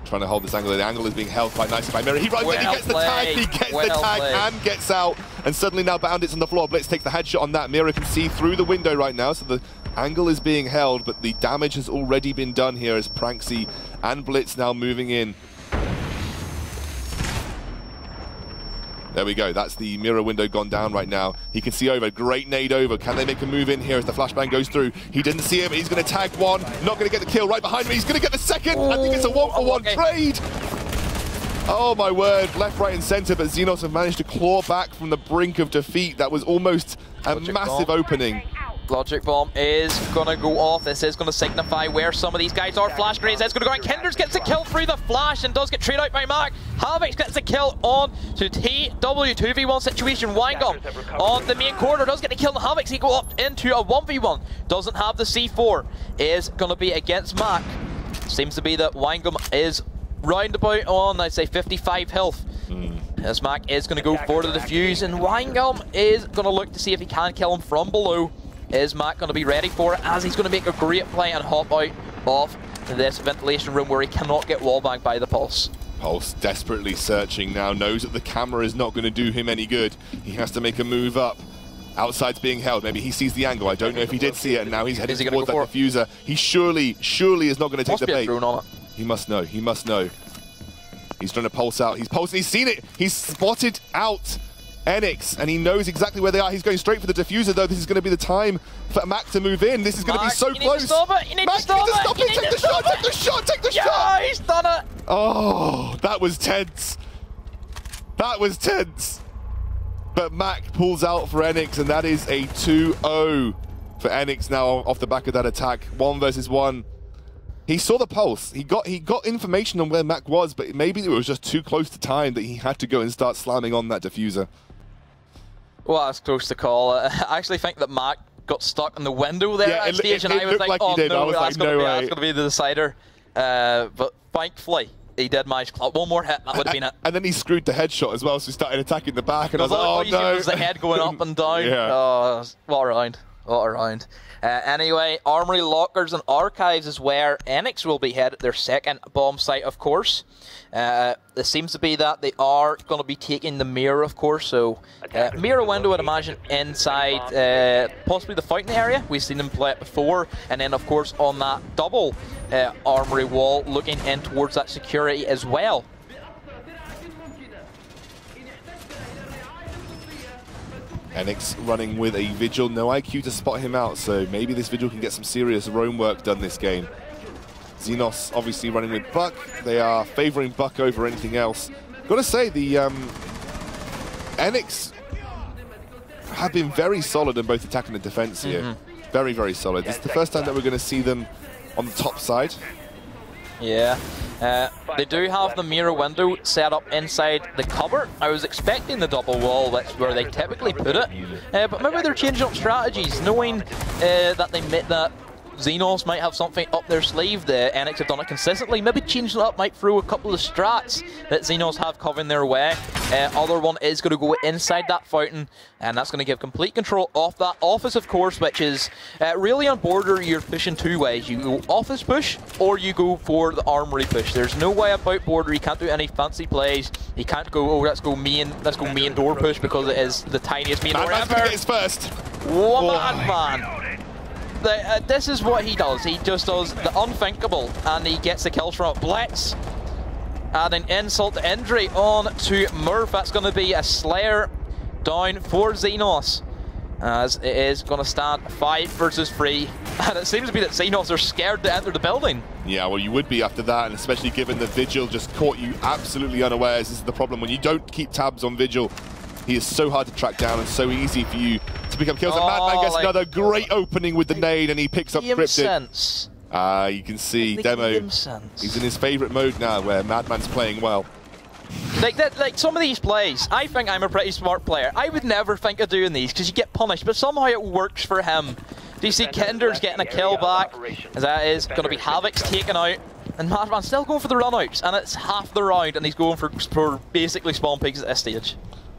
Trying to hold this angle. The angle is being held quite nicely by Mirror. He runs in, he gets the tag, and gets out. And suddenly now Bandit's on the floor. Blitz takes the headshot on that. Mirror can see through the window right now, so the angle is being held, but the damage has already been done here as Pranksy and Blitz now moving in. There we go. That's the Mirror window gone down right now. He can see over. Great nade over. Can they make a move in here as the flashbang goes through? He didn't see him. He's going to tag one. Not going to get the kill right behind me. He's going to get the second. I think it's a one-for-one trade. Oh, my word. Left, right, and center. But Xenos have managed to claw back from the brink of defeat. That was almost a massive opening. Logic bomb is going to go off. This is going to signify where some of these guys are. Flash grenades is going to go out. Kinders gets the kill through the flash and does get traded out by Mac. Havoc gets the kill on to TW 2v1 situation. Wangum on the main corner does get the kill. Havoc, he go up into a 1v1. Doesn't have the C4. Is going to be against Mac. Seems to be that Wangum is roundabout on, I'd say, 55 health. As Mac is going to go for the defuse, and Wangum is going to look to see if he can kill him from below. Is Mac going to be ready for it, as he's going to make a great play and hop out of this ventilation room where he cannot get wallbanged by the Pulse. Pulse desperately searching now, knows that the camera is not going to do him any good. He has to make a move up. Outside's being held. Maybe he sees the angle. I don't know if he did see it, and now he's heading towards that diffuser. He surely is not going to take the bait. He must know. He must know. He's trying to pulse out. He's pulsing. He's seen it. He's spotted out Enyx, and he knows exactly where they are. He's going straight for the diffuser, though. This is going to be the time for Mac to move in. This is going to be so close. Mac, you need to stop it. Take the shot. Take the shot. Take the shot. Yeah, he's done it. Oh, that was tense. That was tense. But Mac pulls out for Enyx, and that is a 2-0 for Enyx now off the back of that attack. 1 versus 1. He saw the pulse. He got information on where Mac was, but maybe it was just too close to time that he had to go and start slamming on that diffuser. Well, that's close to call. I actually think that Mac got stuck in the window there at stage, and I was like, oh no, that's going to be the decider. But thankfully, He did manage to one more hit, that would have been it. And then he screwed the headshot as well, so he started attacking the back, and I was like, oh no. It was the head going up and down. Yeah. Oh, what a round. What a round. Anyway, Armory, Lockers and Archives is where Enyx will be headed, their second bomb site, of course. It seems to be that they are going to be taking the mirror, of course, so mirror window, I'd imagine, inside possibly the fountain area. We've seen them play it before, and then, of course, on that double Armory wall, looking in towards that security as well. Enyx running with a Vigil, no IQ to spot him out, so maybe this Vigil can get some serious roam work done this game. Xenos obviously running with Buck. They are favouring Buck over anything else. Gotta say, the Enyx have been very solid in both attack and defence here. Very, very solid. This is the first time that we're going to see them on the top side. Yeah. They do have the mirror window set up inside the cupboard. I was expecting the double wall, that's where they typically put it. But maybe they're changing up strategies, knowing that Xenos might have something up their sleeve. The Enyx have done it consistently. Maybe changing it up might throw a couple of strats that Xenos have coming their way. Other one is going to go inside that fountain, and that's going to give complete control of that office, of course, which is really on border. You're pushing two ways. You go office push, or you go for the armory push. There's no way about border. You can't do any fancy plays. You can't go, oh, let's go main door push, because it is the tiniest main door ever. It's first. What man. This is what he does. He just does the unthinkable, and he gets the kills from it. Blitz, adding insult to injury on to Murph. That's going to be a Slayer down for Xenos, as it is going to stand 5 versus 3. And it seems to be that Xenos are scared to enter the building. Yeah, well, you would be after that, and especially given the Vigil just caught you absolutely unawares. This is the problem. When you don't keep tabs on Vigil, he is so hard to track down and so easy for you to become kills. And Madman gets another great opening with the nade, and he picks up Cryptid. You can see Demo. He's in his favourite mode now, where Madman's playing well. Like some of these plays, I think I'm a pretty smart player. I would never think of doing these because you get punished, but somehow it works for him. Do you see Kinder's getting a kill back? As that is going to be Havoc's taken out. And Madman's still going for the runouts, and it's half the round, and he's going for basically spawn pigs at this stage.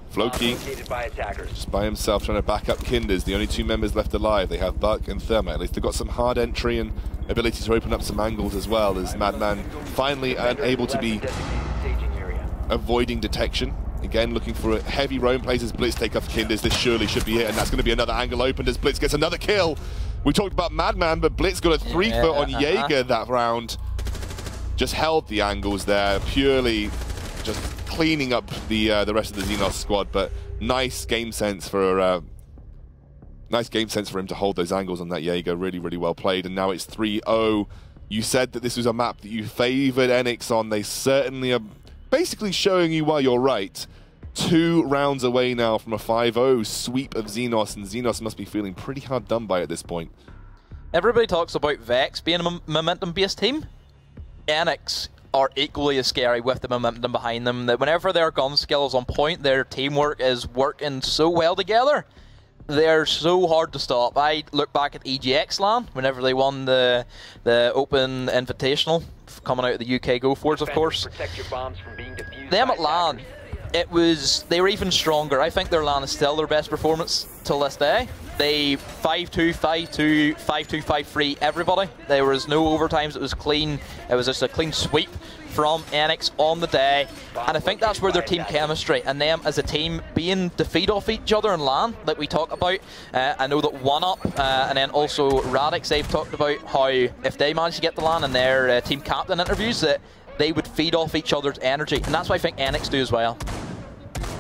Floki, just by himself, trying to back up Kinders, the only two members left alive. They have Buck and Thermite. At least they've got some hard entry and ability to open up some angles as well, as Madman finally able to be avoiding detection. Again, looking for a heavy roam plays as Blitz take off Kinders. This surely should be it, and that's going to be another angle opened as Blitz gets another kill. We talked about Madman, but Blitz got a 3-foot on Jaeger that round. Just held the angles there, purely just cleaning up the rest of the Xenos squad, but nice game sense for him to hold those angles on that Jaeger. Really, really well played. And now it's 3-0. You said that this was a map that you favoured Enyx on. They certainly are basically showing you why you're right. 2 rounds away now from a 5-0 sweep of Xenos, and Xenos must be feeling pretty hard done by at this point. Everybody talks about Vex being a momentum-based team. Enyx are equally as scary with the momentum behind them. That whenever their gun skill is on point, their teamwork is working so well together. They're so hard to stop. I look back at EGX LAN, whenever they won the Open Invitational, coming out of the UK Go Forwards, of course. Them at LAN, they were even stronger. I think their LAN is still their best performance till this day. They 5-2, 5-2, 5-2, 5-3 everybody. There was no overtimes. It was clean. It was just a clean sweep from Enyx on the day. And I think that's where their team chemistry and them as a team being to feed off each other in LAN, like we talk about. I know that 1UP and then also Radix, they've talked about how if they manage to get the LAN in their team captain interviews, that they would feed off each other's energy. And that's what I think Enyx do as well.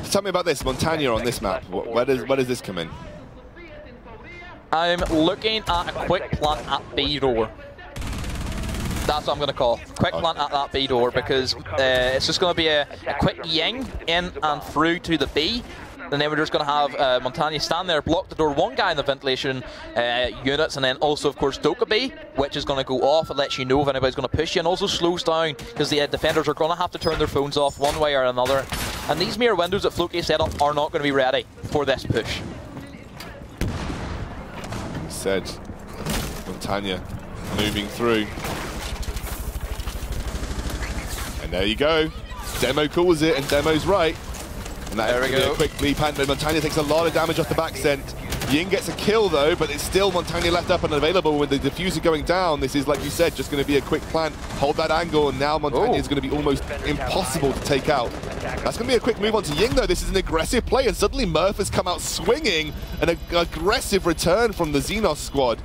Tell me about this, Montagna on this map. Where does this come in? I'm looking at a quick plant at B door. That's what I'm going to call. Quick plant at that B door, because it's just going to be a quick ying in and through to the B. And then we're just going to have Montagna stand there, block the door, one guy in the ventilation units, and then also, of course, Dokkaebi, which is going to go off and lets you know if anybody's going to push you, and also slows down, because the defenders are going to have to turn their phones off one way or another. And these mirror windows that Floki set up are not going to be ready for this push. Said Montagna moving through. there you go. Demo calls it, and Demo's right. And that There we go. A quick leap hand, but Montagna takes a lot of damage off the back scent. Ying gets a kill though, but it's still Montagna left up and available with the diffuser going down. This is, like you said, just going to be a quick plant. Hold that angle, and now Montagna is going to be almost impossible to take out. That's going to be a quick move on to Ying though. This is an aggressive play, and suddenly Murph has come out swinging. An aggressive return from the Xenos squad.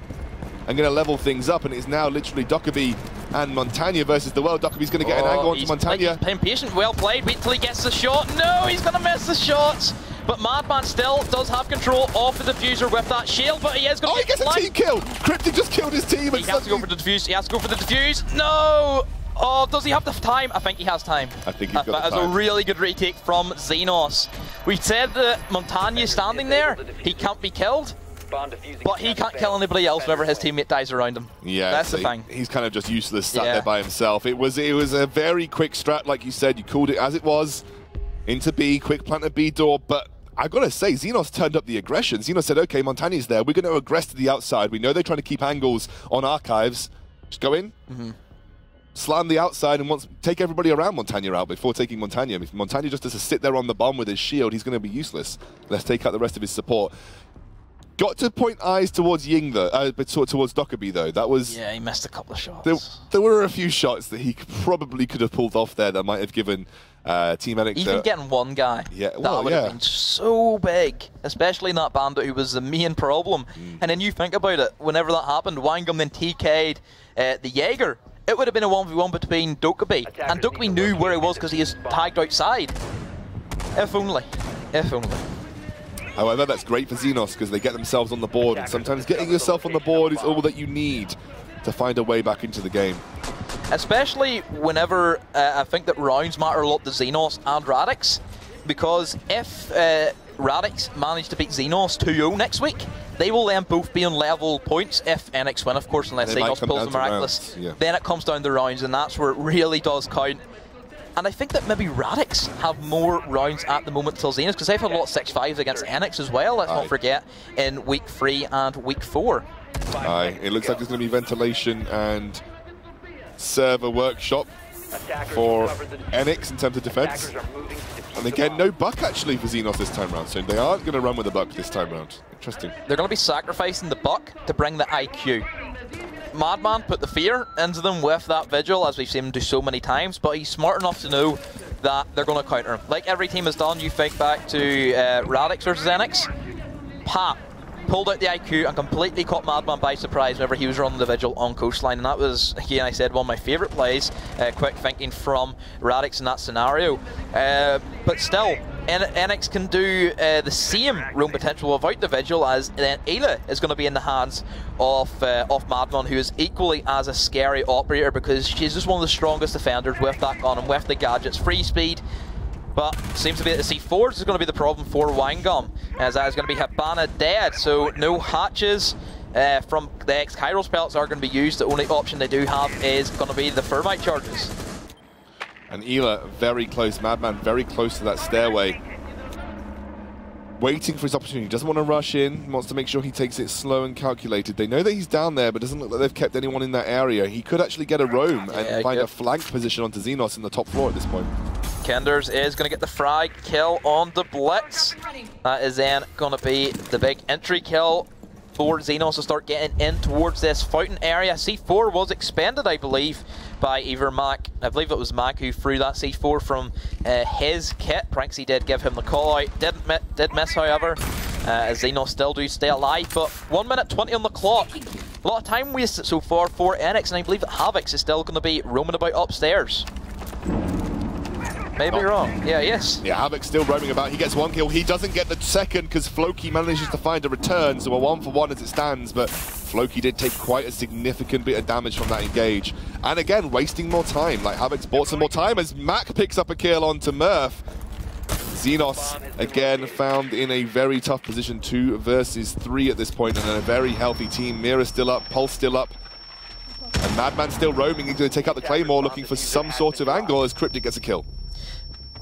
And going to level things up, and it's now literally Dokkaebi and Montagna versus the world. Dokkaebi's going to get an angle onto Montagna. He's playing patient, well played. Wait till he gets the shot. No, he's going to miss the shots. But Madman still does have control of the diffuser with that shield, but he is going to get a team kill! Cryptic just killed his team. He has to go for the defuse. He has to go for the defuse. No! Oh, does he have the time? I think he has time. I think he's got the time. That was a really good retake from Xenos. We said that Montagna is standing there. He can't be killed. But he can't kill anybody else whenever his teammate dies around him. Yeah, that's the thing. He's kind of just useless, sat there by himself. It was a very quick strat, like you said. You called it as it was. Into B, quick plant at B door. But I gotta say, Xenos turned up the aggression. Xenos said, okay, Montagna's there. We're going to aggress to the outside. We know they're trying to keep angles on archives. Just go in. Slam the outside and take everybody around Montagna out before taking Montagna. If Montagna just has to sit there on the bomb with his shield, he's going to be useless. Let's take out the rest of his support. Got to point eyes towards Ying though, but towards Dokkaebi though. That was he missed a couple of shots. There were a few shots that he probably could have pulled off there that might have given Team Enyx. Even getting one guy, that would have been so big, especially in that bandit who was the main problem. And then you think about it, whenever that happened, Wangum then TK'd the Jaeger. It would have been a 1v1 between Dokkaebi, and Dokkaebi knew where he was because he is tagged outside. If only. If only. However, that's great for Xenos because they get themselves on the board, and sometimes getting yourself on the board is all that you need to find a way back into the game. Especially whenever I think that rounds matter a lot to Xenos and Radix, because if Radix manage to beat Xenos 2-0 next week, they will then both be on level points if Enyx win, of course, unless Xenos pulls the miraculous. Then it comes down to rounds, and that's where it really does count. And I think that maybe Radix have more rounds at the moment till Xenos, because they've had a lot of 6-5s against Enyx as well, let's not forget, in week 3 and week 4. It looks like there's going to be ventilation and server workshop for Enyx in terms of defense. And again, no buck actually for Xenos this time around, so they aren't going to run with the buck this time around. Interesting. They're going to be sacrificing the buck to bring the IQ. Madman put the fear into them with that vigil, as we've seen him do so many times, but he's smart enough to know that they're going to counter him. Like every team has done, you think back to Radix versus Enyx. Pat pulled out the IQ and completely caught Madman by surprise whenever he was running the vigil on coastline, and that was, again, I said, one of my favourite plays. Quick thinking from Radix in that scenario. But still, Enyx can do the same roam potential without the vigil, as then Ayla is going to be in the hands of Madman, who is equally as a scary operator because she's just one of the strongest defenders with that gun and with the gadgets. Free speed, but seems to be that the C4s is going to be the problem for Wangum, as that is going to be Habana dead, so no hatches from the X-Kairos pellets are going to be used. The only option they do have is going to be the Thermite charges. And Ela very close, Madman very close to that stairway. Waiting for his opportunity, he doesn't want to rush in, he wants to make sure he takes it slow and calculated. They know that he's down there, but it doesn't look like they've kept anyone in that area. He could actually get a roam and find a flank position onto Xenos in the top floor at this point. Kenders is going to get the frag kill on the Blitz. That is then going to be the big entry kill for Xenos to start getting in towards this fountain area. C4 was expended, I believe, by either Mac. I believe it was Mac who threw that C4 from his kit. Pranksy did give him the call out. Did miss, however, as Xenos still do stay alive. But 1 minute 20 on the clock. A lot of time wasted so far for Enyx, and I believe that Havix is still going to be roaming about upstairs. Maybe wrong. Yeah, yes. Yeah, Havoc's still roaming about. He gets one kill. He doesn't get the second because Floki manages to find a return, so a 1-for-1 as it stands, but Floki did take quite a significant bit of damage from that engage. And again, wasting more time. Like, Havoc's bought some more time as Mac picks up a kill onto Murph. Xenos, again, found in a very tough position, 2 versus 3 at this point, and a very healthy team. Mira still up, Pulse still up. And Madman still roaming. He's going to take out the Claymore, looking for some sort of angle as Cryptic gets a kill.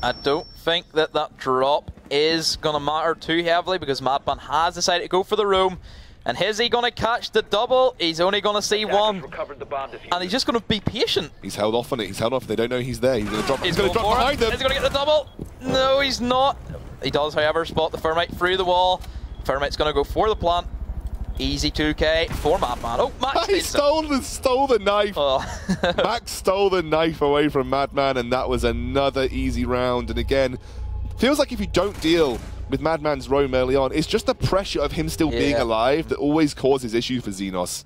I don't think that drop is going to matter too heavily because Madman has decided to go for the roam. And is he going to catch the double? He's only going to see one. Recovered the bomb diffuser. And he's just going to be patient. He's held off on it. He's held off. They don't know he's there. He's going to drop. He's going to drop behind them. Is he going to get the double? No, he's not. He does, however, spot the Thermite through the wall. Thermite's going to go for the plant. Easy 2k for Madman. Oh, Max he stole the knife. Oh. Max stole the knife away from Madman, and that was another easy round. And again, feels like if you don't deal with Madman's roam early on, it's just the pressure of him still being alive that always causes issue for Xenos.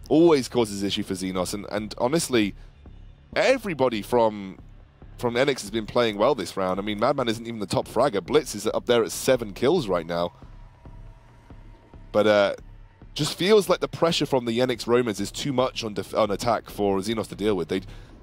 Always causes issue for Xenos. And honestly, everybody from Enyx has been playing well this round. I mean, Madman isn't even the top fragger. Blitz is up there at 7 kills right now. But just feels like the pressure from the Enyx roamers is too much on attack for Xenos to deal with.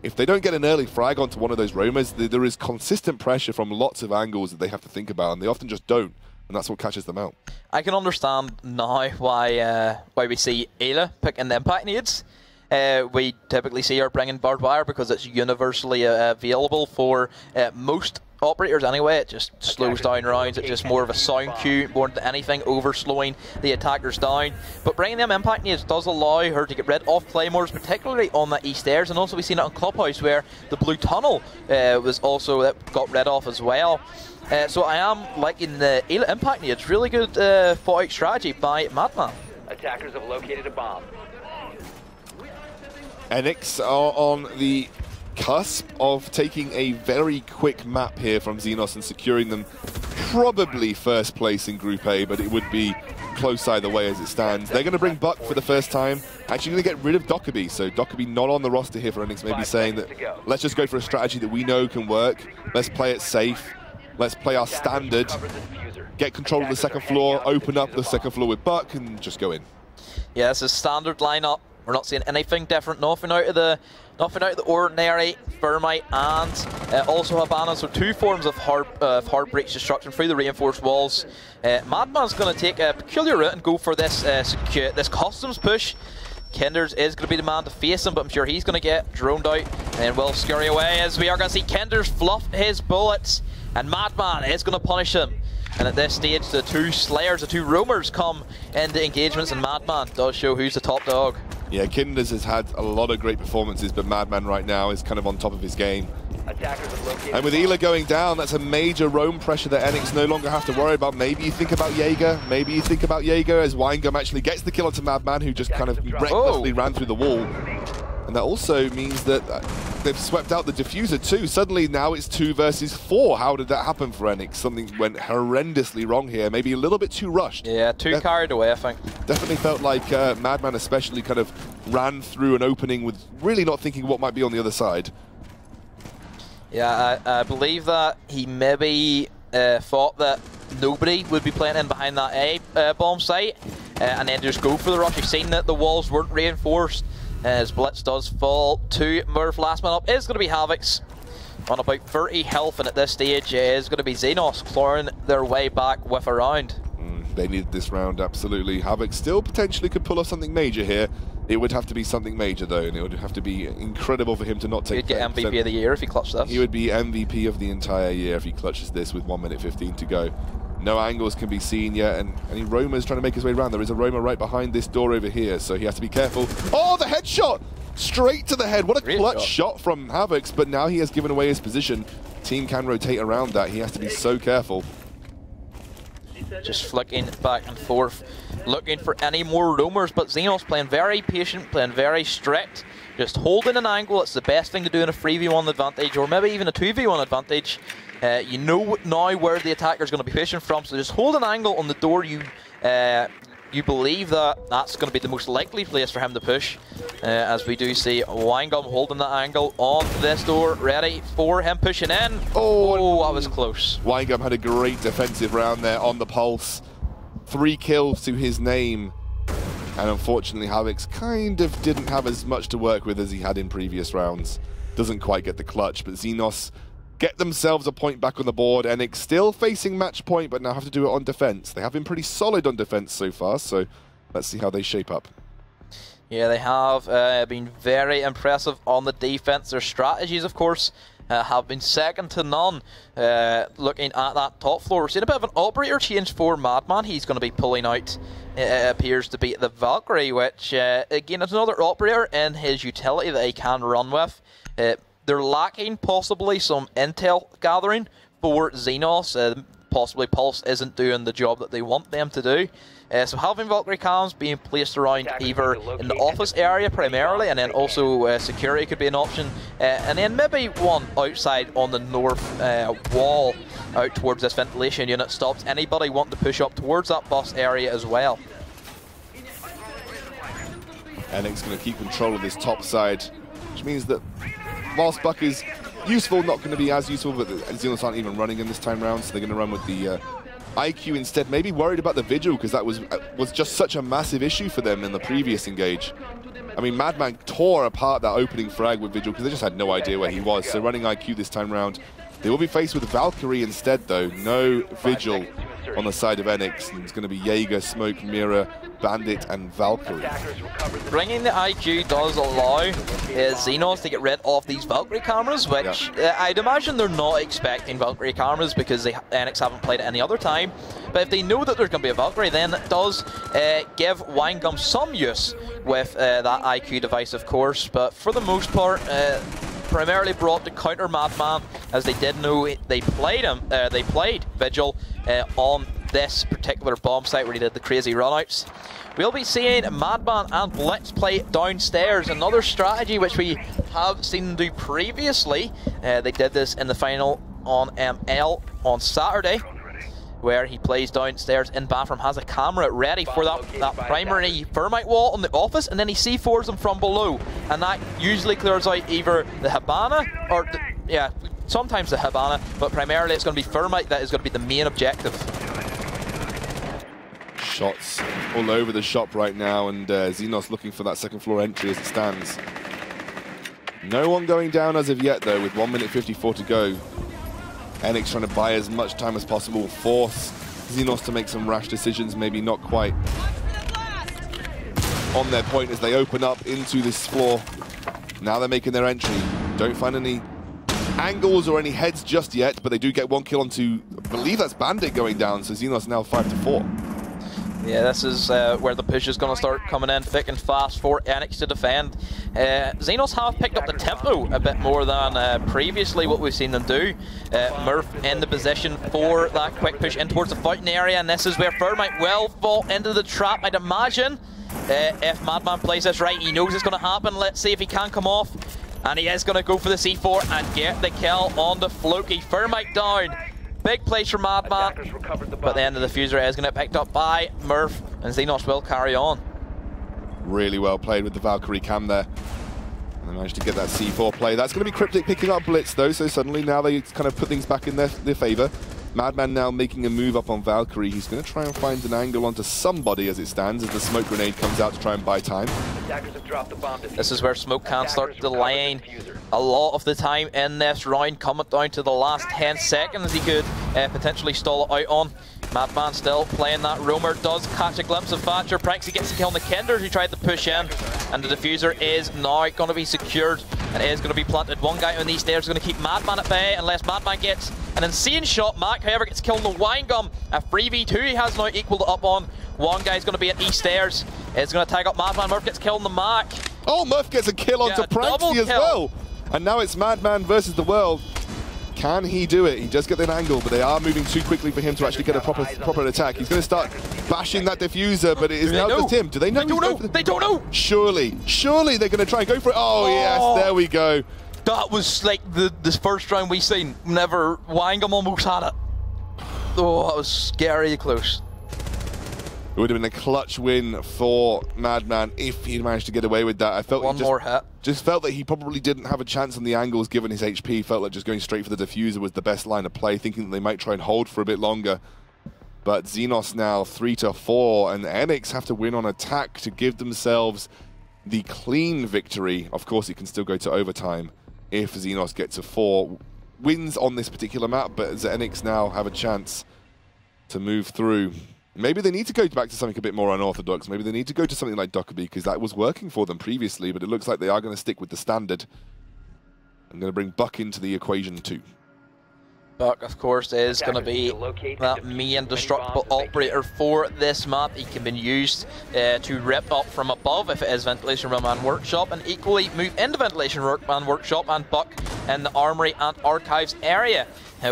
If they don't get an early frag onto one of those roamers, there is consistent pressure from lots of angles that they have to think about, and they often just don't, and that's what catches them out. I can understand now why we see Ayla picking the impact nades. We typically see her bringing barbed wire because it's universally available for most operators anyway. It just slows down rounds. It's just more of a sound cue more than anything, over slowing the attackers down. But bringing them impact nades does allow her to get rid of claymores, particularly on the east stairs, and also we've seen it on Clubhouse where the blue tunnel was also got rid of as well. So I am liking the Ayla impact nades. Really good thought out strategy by Madman. Attackers have located a bomb. Enyx are on the cusp of taking a very quick map here from Xenos and securing them probably first place in Group A, but it would be close either way as it stands. They're going to bring Buck for the first time. Actually going to get rid of Dockerby, so Dockerby not on the roster here for Enyx, maybe saying that let's just go for a strategy that we know can work. Let's play it safe. Let's play our standard. Get control of the second floor, open up the second floor with Buck, and just go in. Yeah, it's a standard lineup. We're not seeing anything different, nothing out of the ordinary. Thermite and also Habana, so two forms of hard breach destruction through the reinforced walls. Madman's going to take a peculiar route and go for this this customs push. Kenders is going to be the man to face him, but I'm sure he's going to get droned out and will scurry away, as we are going to see Kenders fluff his bullets, and Madman is going to punish him. And at this stage, the two Slayers, the two roamers come into engagements, and Madman does show who's the top dog. Yeah, Kinders has had a lot of great performances, but Madman right now is kind of on top of his game. And with Ayla going down, that's a major roam pressure that Enyx no longer have to worry about. Maybe you think about Jaeger, maybe you think about Jaeger as Winegum actually gets the kill onto Madman, who just kind of recklessly ran through the wall. And that also means that they've swept out the diffuser too. Suddenly now it's 2 versus 4. How did that happen for Enyx? Something went horrendously wrong here. Maybe a little bit too rushed. Yeah, too carried away, I think. Definitely felt like Madman especially kind of ran through an opening with really not thinking what might be on the other side. Yeah, I believe that he maybe thought that nobody would be playing in behind that A bomb site and then just go for the rush. You've seen that the walls weren't reinforced. As Blitz does fall to Murph. Last man up is going to be Havix on about 30 health, and at this stage is going to be Xenos clawing their way back with a round. They needed this round, absolutely. Havix still potentially could pull off something major here. It would have to be something major though, and it would have to be incredible for him to not take. He'd get MVP of the year if he clutched this. He would be MVP of the entire year if he clutches this with 1 minute 15 to go. No angles can be seen yet, and any roamer's trying to make his way around. There is a roamer right behind this door over here, so he has to be careful. Oh, the headshot! Straight to the head. What a clutch shot from Havix, but now he has given away his position. Team can rotate around that. He has to be so careful. Just flicking back and forth, looking for any more roamers, but Xenos playing very patient, playing very strict, just holding an angle. It's the best thing to do in a 3v1 advantage, or maybe even a 2v1 advantage. You know now where the attacker is going to be fishing from, so just hold an angle on the door you believe that's going to be the most likely place for him to push, as we do see Winegum holding that angle on this door, ready for him pushing in. Oh, that was close. Winegum had a great defensive round there on the pulse. 3 kills to his name, and unfortunately Havix kind of didn't have as much to work with as he had in previous rounds. Doesn't quite get the clutch, but Xenos get themselves a point back on the board. Enyx still facing match point, but now have to do it on defense. They have been pretty solid on defense so far, so let's see how they shape up. Yeah, they have been very impressive on the defense. Their strategies, of course, have been second to none. Looking at that top floor, we're seeing a bit of an operator change for Madman. He's going to be pulling out, it appears to be the Valkyrie, which again is another operator in his utility that he can run with. They're lacking possibly some intel gathering for Xenos. Possibly Pulse isn't doing the job that they want them to do. So having Valkyrie cams being placed around either in the office area primarily, and then also security could be an option, and then maybe one outside on the north wall out towards this ventilation unit stops anybody wanting to push up towards that bus area as well. Enyx going to keep control of this top side, which means that whilst Buck is useful, not going to be as useful, but the Xenos aren't even running in this time round, so they're going to run with the IQ instead. Maybe worried about the Vigil, because that was just such a massive issue for them in the previous engage. I mean, Madman tore apart that opening frag with Vigil because they just had no idea where he was, so running IQ this time round. They will be faced with Valkyrie instead, though. No Vigil on the side of Enyx, and it's going to be Jaeger, Smoke, Mirror, Bandit, and Valkyrie. Bringing the IQ does allow Xenos to get rid of these Valkyrie cameras, which I'd imagine they're not expecting Valkyrie cameras because Enyx haven't played it any other time. But if they know that there's going to be a Valkyrie, then it does give Winegum some use with that IQ device, of course. But for the most part, primarily brought to counter Madman, as they did know they played him. They played Vigil on this particular bomb site where he did the crazy runouts. We'll be seeing Madman and Blitz play downstairs, another strategy which we have seen them do previously. They did this in the final on ML on Saturday, where he plays downstairs in bathroom, has a camera ready for that primary thermite wall on the office, and then he C4s them from below, and that usually clears out either the Habana or sometimes the Habana, but primarily it's going to be thermite that is going to be the main objective. Shots all over the shop right now, and Xenos looking for that second floor entry as it stands. No one going down as of yet, though, with 1 minute 54 to go. Enyx trying to buy as much time as possible, force Xenos to make some rash decisions, maybe not quite on their point as they open up into this floor. Now they're making their entry. Don't find any angles or any heads just yet, but they do get one kill onto, I believe that's Bandit going down, so Xenos now 5-4. Yeah, this is where the push is going to start coming in thick and fast for Enyx to defend. Xenos have picked up the tempo a bit more than previously what we've seen them do. Murph in the position for that quick push in towards the fountain area, and this is where Thermite will fall into the trap, I'd imagine. If Madman plays this right, he knows it's going to happen. Let's see if he can come off. And he is going to go for the C4 and get the kill on the Floki. Thermite down. Big place for Madman, but the end of the diffuser is going to get picked up by Murph, and Xenos will carry on. Really well played with the Valkyrie cam there. And they managed to get that C4 play. That's going to be Cryptic picking up Blitz, though, so suddenly now they kind of put things back in their favour. Madman now making a move up on Valkyrie. He's going to try and find an angle onto somebody as it stands, as the smoke grenade comes out to try and buy time. This is where Smoke can start delaying a lot of the time in this round, coming down to the last 10 seconds he could potentially stall it out on. Madman still playing that roamer, does catch a glimpse of Thatcher. Pranksy gets the kill on the Kinders who tried to push in, and the diffuser is now going to be secured and is going to be planted. One guy on these stairs is going to keep Madman at bay unless Madman gets an insane shot. Mac, however, gets killed on the Winegum. A 3v2 he has now equalled it up on. One guy's going to be at these stairs. It's going to tag up Madman. Murph gets killed on the Mac. Oh, Murph gets a kill onto Pranksy as well. And now it's Madman versus the world. Can he do it? He does get an angle, but they are moving too quickly for him to actually get a proper attack. He's going to start bashing that diffuser, but it is now just him. Do they know? They don't know. Surely they're going to try and go for it. Oh, yes, there we go. That was like this first round we seen. Whenever Winegum almost had it. Oh, that was scary close. It would have been a clutch win for Madman if he'd managed to get away with that. I felt just felt that he probably didn't have a chance on the angles given his HP. Felt like just going straight for the diffuser was the best line of play, thinking that they might try and hold for a bit longer. But Xenos now 3-4, and Enyx have to win on attack to give themselves the clean victory. Of course, it can still go to overtime if Xenos get to 4 wins on this particular map, but Enyx now have a chance to move through. Maybe they need to go back to something a bit more unorthodox. Maybe they need to go to something like Dockerby, because that was working for them previously, but it looks like they are going to stick with the standard. I'm going to bring Buck into the equation too. Buck, of course, is going to be that main destructible operator for this map. He can be used to rip up from above if it is Ventilation Room and Workshop, and equally move into Ventilation Room and Workshop and Buck in the Armory and Archives area.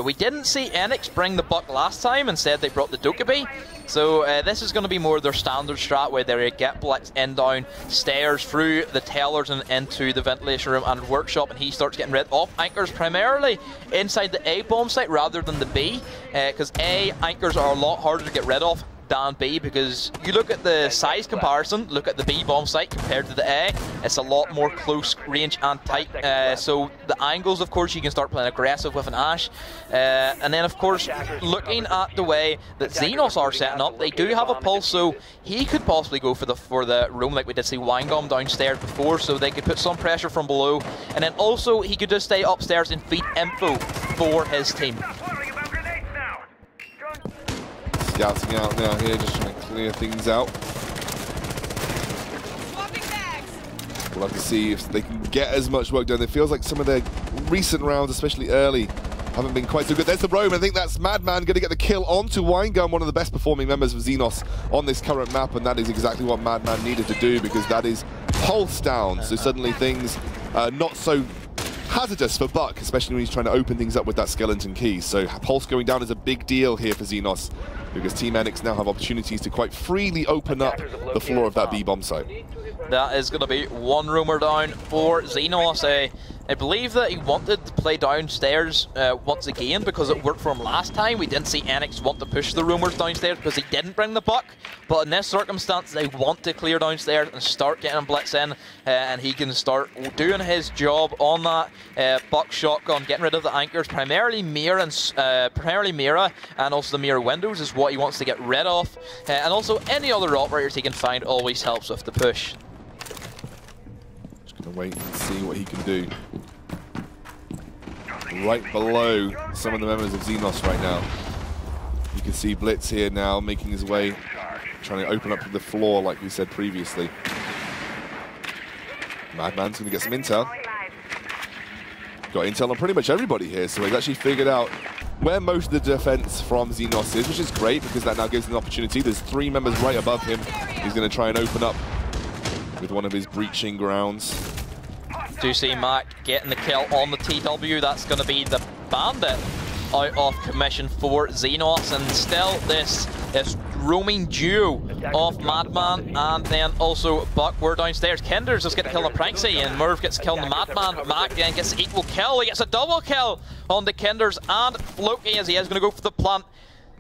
We didn't see Enyx bring the Buck last time, instead they brought the Dokkaebi. So this is going to be more their standard strat, where they get Blitz in down stairs through the tellers and into the Ventilation Room and Workshop, and he starts getting rid of anchors primarily inside the A bomb site rather than the B, because A anchors are a lot harder to get rid of than B, because you look at the size comparison, look at the B bomb site compared to the A, it's a lot more close range and tight, so the angles, of course, you can start playing aggressive with an Ashe, and then of course looking at the way that Xenos are setting up, they do have a pulse, so he could possibly go for the room like we did see Wingom downstairs before, so they could put some pressure from below, and then also he could just stay upstairs and feed info for his team. Scouting out now here, just trying to clear things out. We'll have to see if they can get as much work done. It feels like some of their recent rounds, especially early, haven't been quite so good. There's the roam. I think that's Madman going to get the kill onto Winegum, one of the best performing members of Xenos on this current map, and that is exactly what Madman needed to do, because that is pulse down. So suddenly things not so hazardous for Buck, especially when he's trying to open things up with that skeleton key. So pulse going down is a big deal here for Xenos, because Team Enyx now have opportunities to quite freely open up the floor of that B bomb site. That is going to be one rumor down for Xenos. I believe that he wanted to play downstairs once again because it worked for him last time. We didn't see Enyx want to push the rumors downstairs because he didn't bring the Buck. But in this circumstance, they want to clear downstairs and start getting Blitz in, and he can start doing his job on that Buck shotgun, getting rid of the anchors, primarily Mira and also the Mira windows is what he wants to get rid of, and also any other operators he can find always helps with the push. Just gonna wait and see what he can do. Right below some of the members of Xenos right now. You can see Blitz here now making his way, trying to open up the floor like we said previously. Madman's going to get some intel. Got intel on pretty much everybody here, so he's actually figured out where most of the defense from Xenos is, which is great because that now gives him an opportunity. There's 3 members right above him. He's going to try and open up with one of his breaching grounds. Do see Mac getting the kill on the TW. That's going to be the Bandit out of commission for Xenos, and still this roaming duo of Madman and then also Buck were downstairs. Kinder's just getting killed on Pranksy, and Merv gets killed on the Madman. Mac then gets an equal kill. He gets a double kill on the Kinders and Floki, as he is going to go for the plant.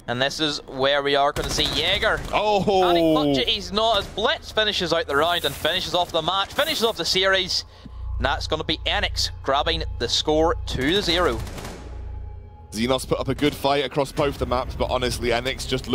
And this is where we are going to see Jaeger. Oh! And he clutches it, he's not, as Blitz finishes out the round and finishes off the match, finishes off the series. And that's going to be Enyx grabbing the score 2-0. Xenos put up a good fight across both the maps, but honestly, Enyx just looked